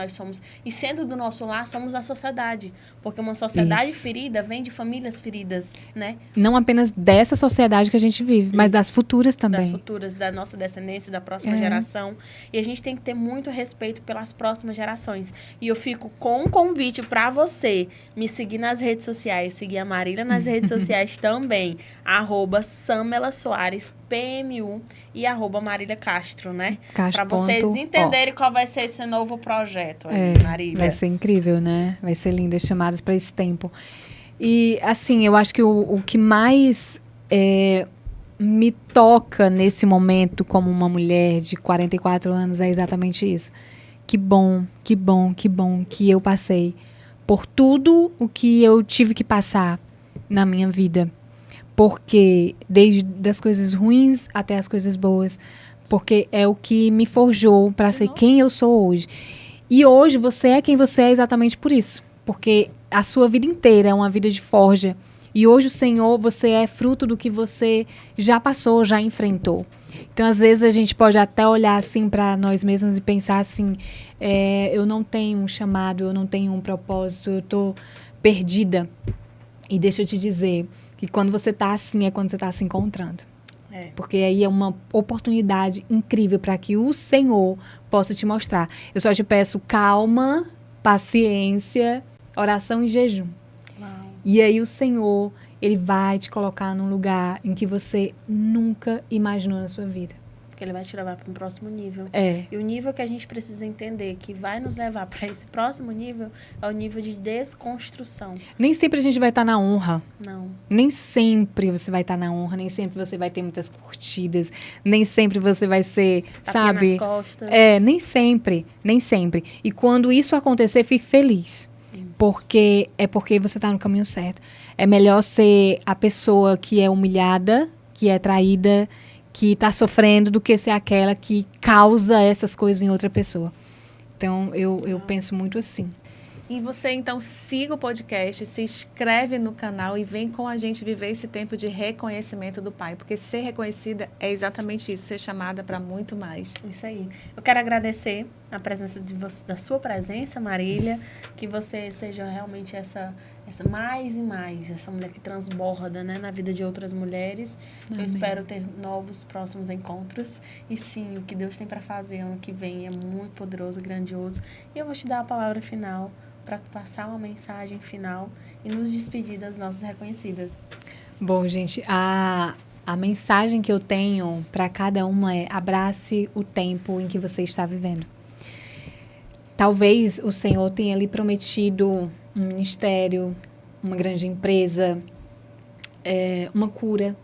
e sendo do nosso lar, somos a sociedade, porque uma sociedade ferida vem de famílias feridas, né? Não apenas dessa sociedade que a gente vive, mas das futuras também. Das futuras, da nossa descendência, da próxima geração. E a gente tem que ter muito respeito pelas próximas gerações. E eu fico com um convite para você me seguir nas redes sociais, seguir a Marília nas redes sociais também, @SamelaSoares, PMU, e @Marília Castro, né? Para vocês entenderem qual vai ser esse novo projeto aí, Marília. Vai ser incrível, né? Vai ser lindo, as chamadas para esse tempo. E, assim, eu acho que o que mais me toca nesse momento como uma mulher de 44 anos é exatamente isso. Que bom que eu passei por tudo o que eu tive que passar na minha vida. Porque, desde das coisas ruins até as coisas boas, porque é o que me forjou para ser quem eu sou hoje. E hoje você é quem você é exatamente por isso. Porque a sua vida inteira é uma vida de forja. E hoje o Senhor, você é fruto do que você já passou, já enfrentou. Então, às vezes, a gente pode até olhar assim para nós mesmos e pensar assim, eu não tenho um chamado, eu não tenho um propósito, eu estou perdida. E deixa eu te dizer que quando você está assim, é quando você está se encontrando. Porque aí é uma oportunidade incrível para que o Senhor possa te mostrar. Eu só te peço calma, paciência, oração e jejum. E aí o Senhor, Ele vai te colocar num lugar em que você nunca imaginou na sua vida. Porque Ele vai te levar para um próximo nível. E o nível que a gente precisa entender que vai nos levar para esse próximo nível é o nível de desconstrução. Nem sempre a gente vai estar na honra. Não. Nem sempre você vai estar na honra, nem sempre você vai ter muitas curtidas, nem sempre você vai ser, sabe? Nas costas. Nem sempre. E quando isso acontecer, fique feliz. Porque você está no caminho certo. É melhor ser a pessoa que é humilhada, que é traída, que está sofrendo, do que ser aquela que causa essas coisas em outra pessoa. Então, eu penso muito assim. E você, então, siga o podcast, se inscreve no canal e vem com a gente viver esse tempo de reconhecimento do Pai. Porque ser reconhecida é exatamente isso, ser chamada para muito mais. Isso aí. Eu quero agradecer a presença da sua presença, Marília, que você seja realmente essa mais e mais, essa mulher que transborda, né, na vida de outras mulheres. Amém. Eu espero ter novos próximos encontros. E sim, o que Deus tem para fazer ano que vem é muito poderoso, grandioso. E eu vou te dar a palavra final para passar uma mensagem final e nos despedir das nossas reconhecidas. Bom, gente, a mensagem que eu tenho para cada uma é: abrace o tempo em que você está vivendo. Talvez o Senhor tenha lhe prometido um ministério, uma grande empresa, uma cura,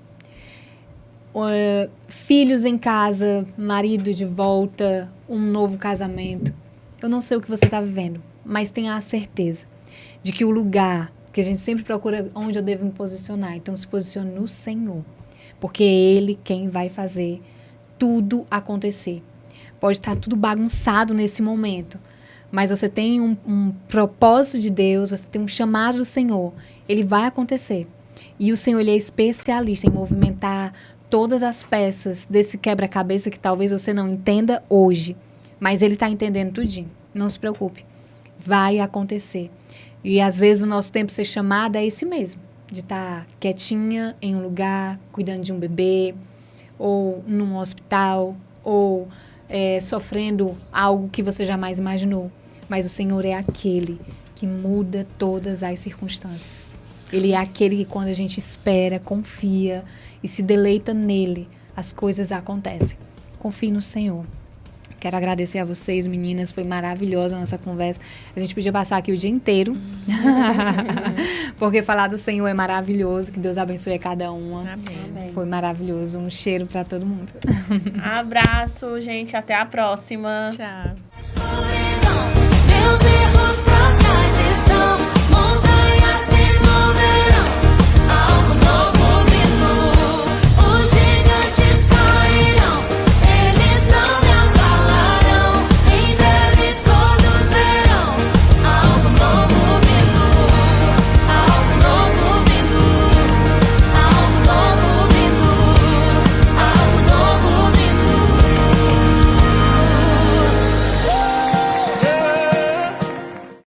filhos em casa, marido de volta, um novo casamento. Eu não sei o que você está vivendo, mas tenha a certeza de que o lugar que a gente sempre procura, onde eu devo me posicionar, então se posicione no Senhor, porque é Ele quem vai fazer tudo acontecer. Pode estar tudo bagunçado nesse momento, mas você tem um propósito de Deus, você tem um chamado do Senhor, ele vai acontecer. E o Senhor, ele é especialista em movimentar todas as peças desse quebra-cabeça que talvez você não entenda hoje, mas ele está entendendo tudinho. Não se preocupe, vai acontecer. E às vezes o nosso tempo de ser chamada é esse mesmo, de estar quietinha em um lugar, cuidando de um bebê, ou num hospital, ou sofrendo algo que você jamais imaginou. Mas o Senhor é aquele que muda todas as circunstâncias. Ele é aquele que, quando a gente espera, confia e se deleita nele, as coisas acontecem. Confie no Senhor. Quero agradecer a vocês, meninas. Foi maravilhosa a nossa conversa. A gente podia passar aqui o dia inteiro. Porque falar do Senhor é maravilhoso. Que Deus abençoe a cada uma. Amém. Foi maravilhoso. Um cheiro para todo mundo. Abraço, gente. Até a próxima. Tchau.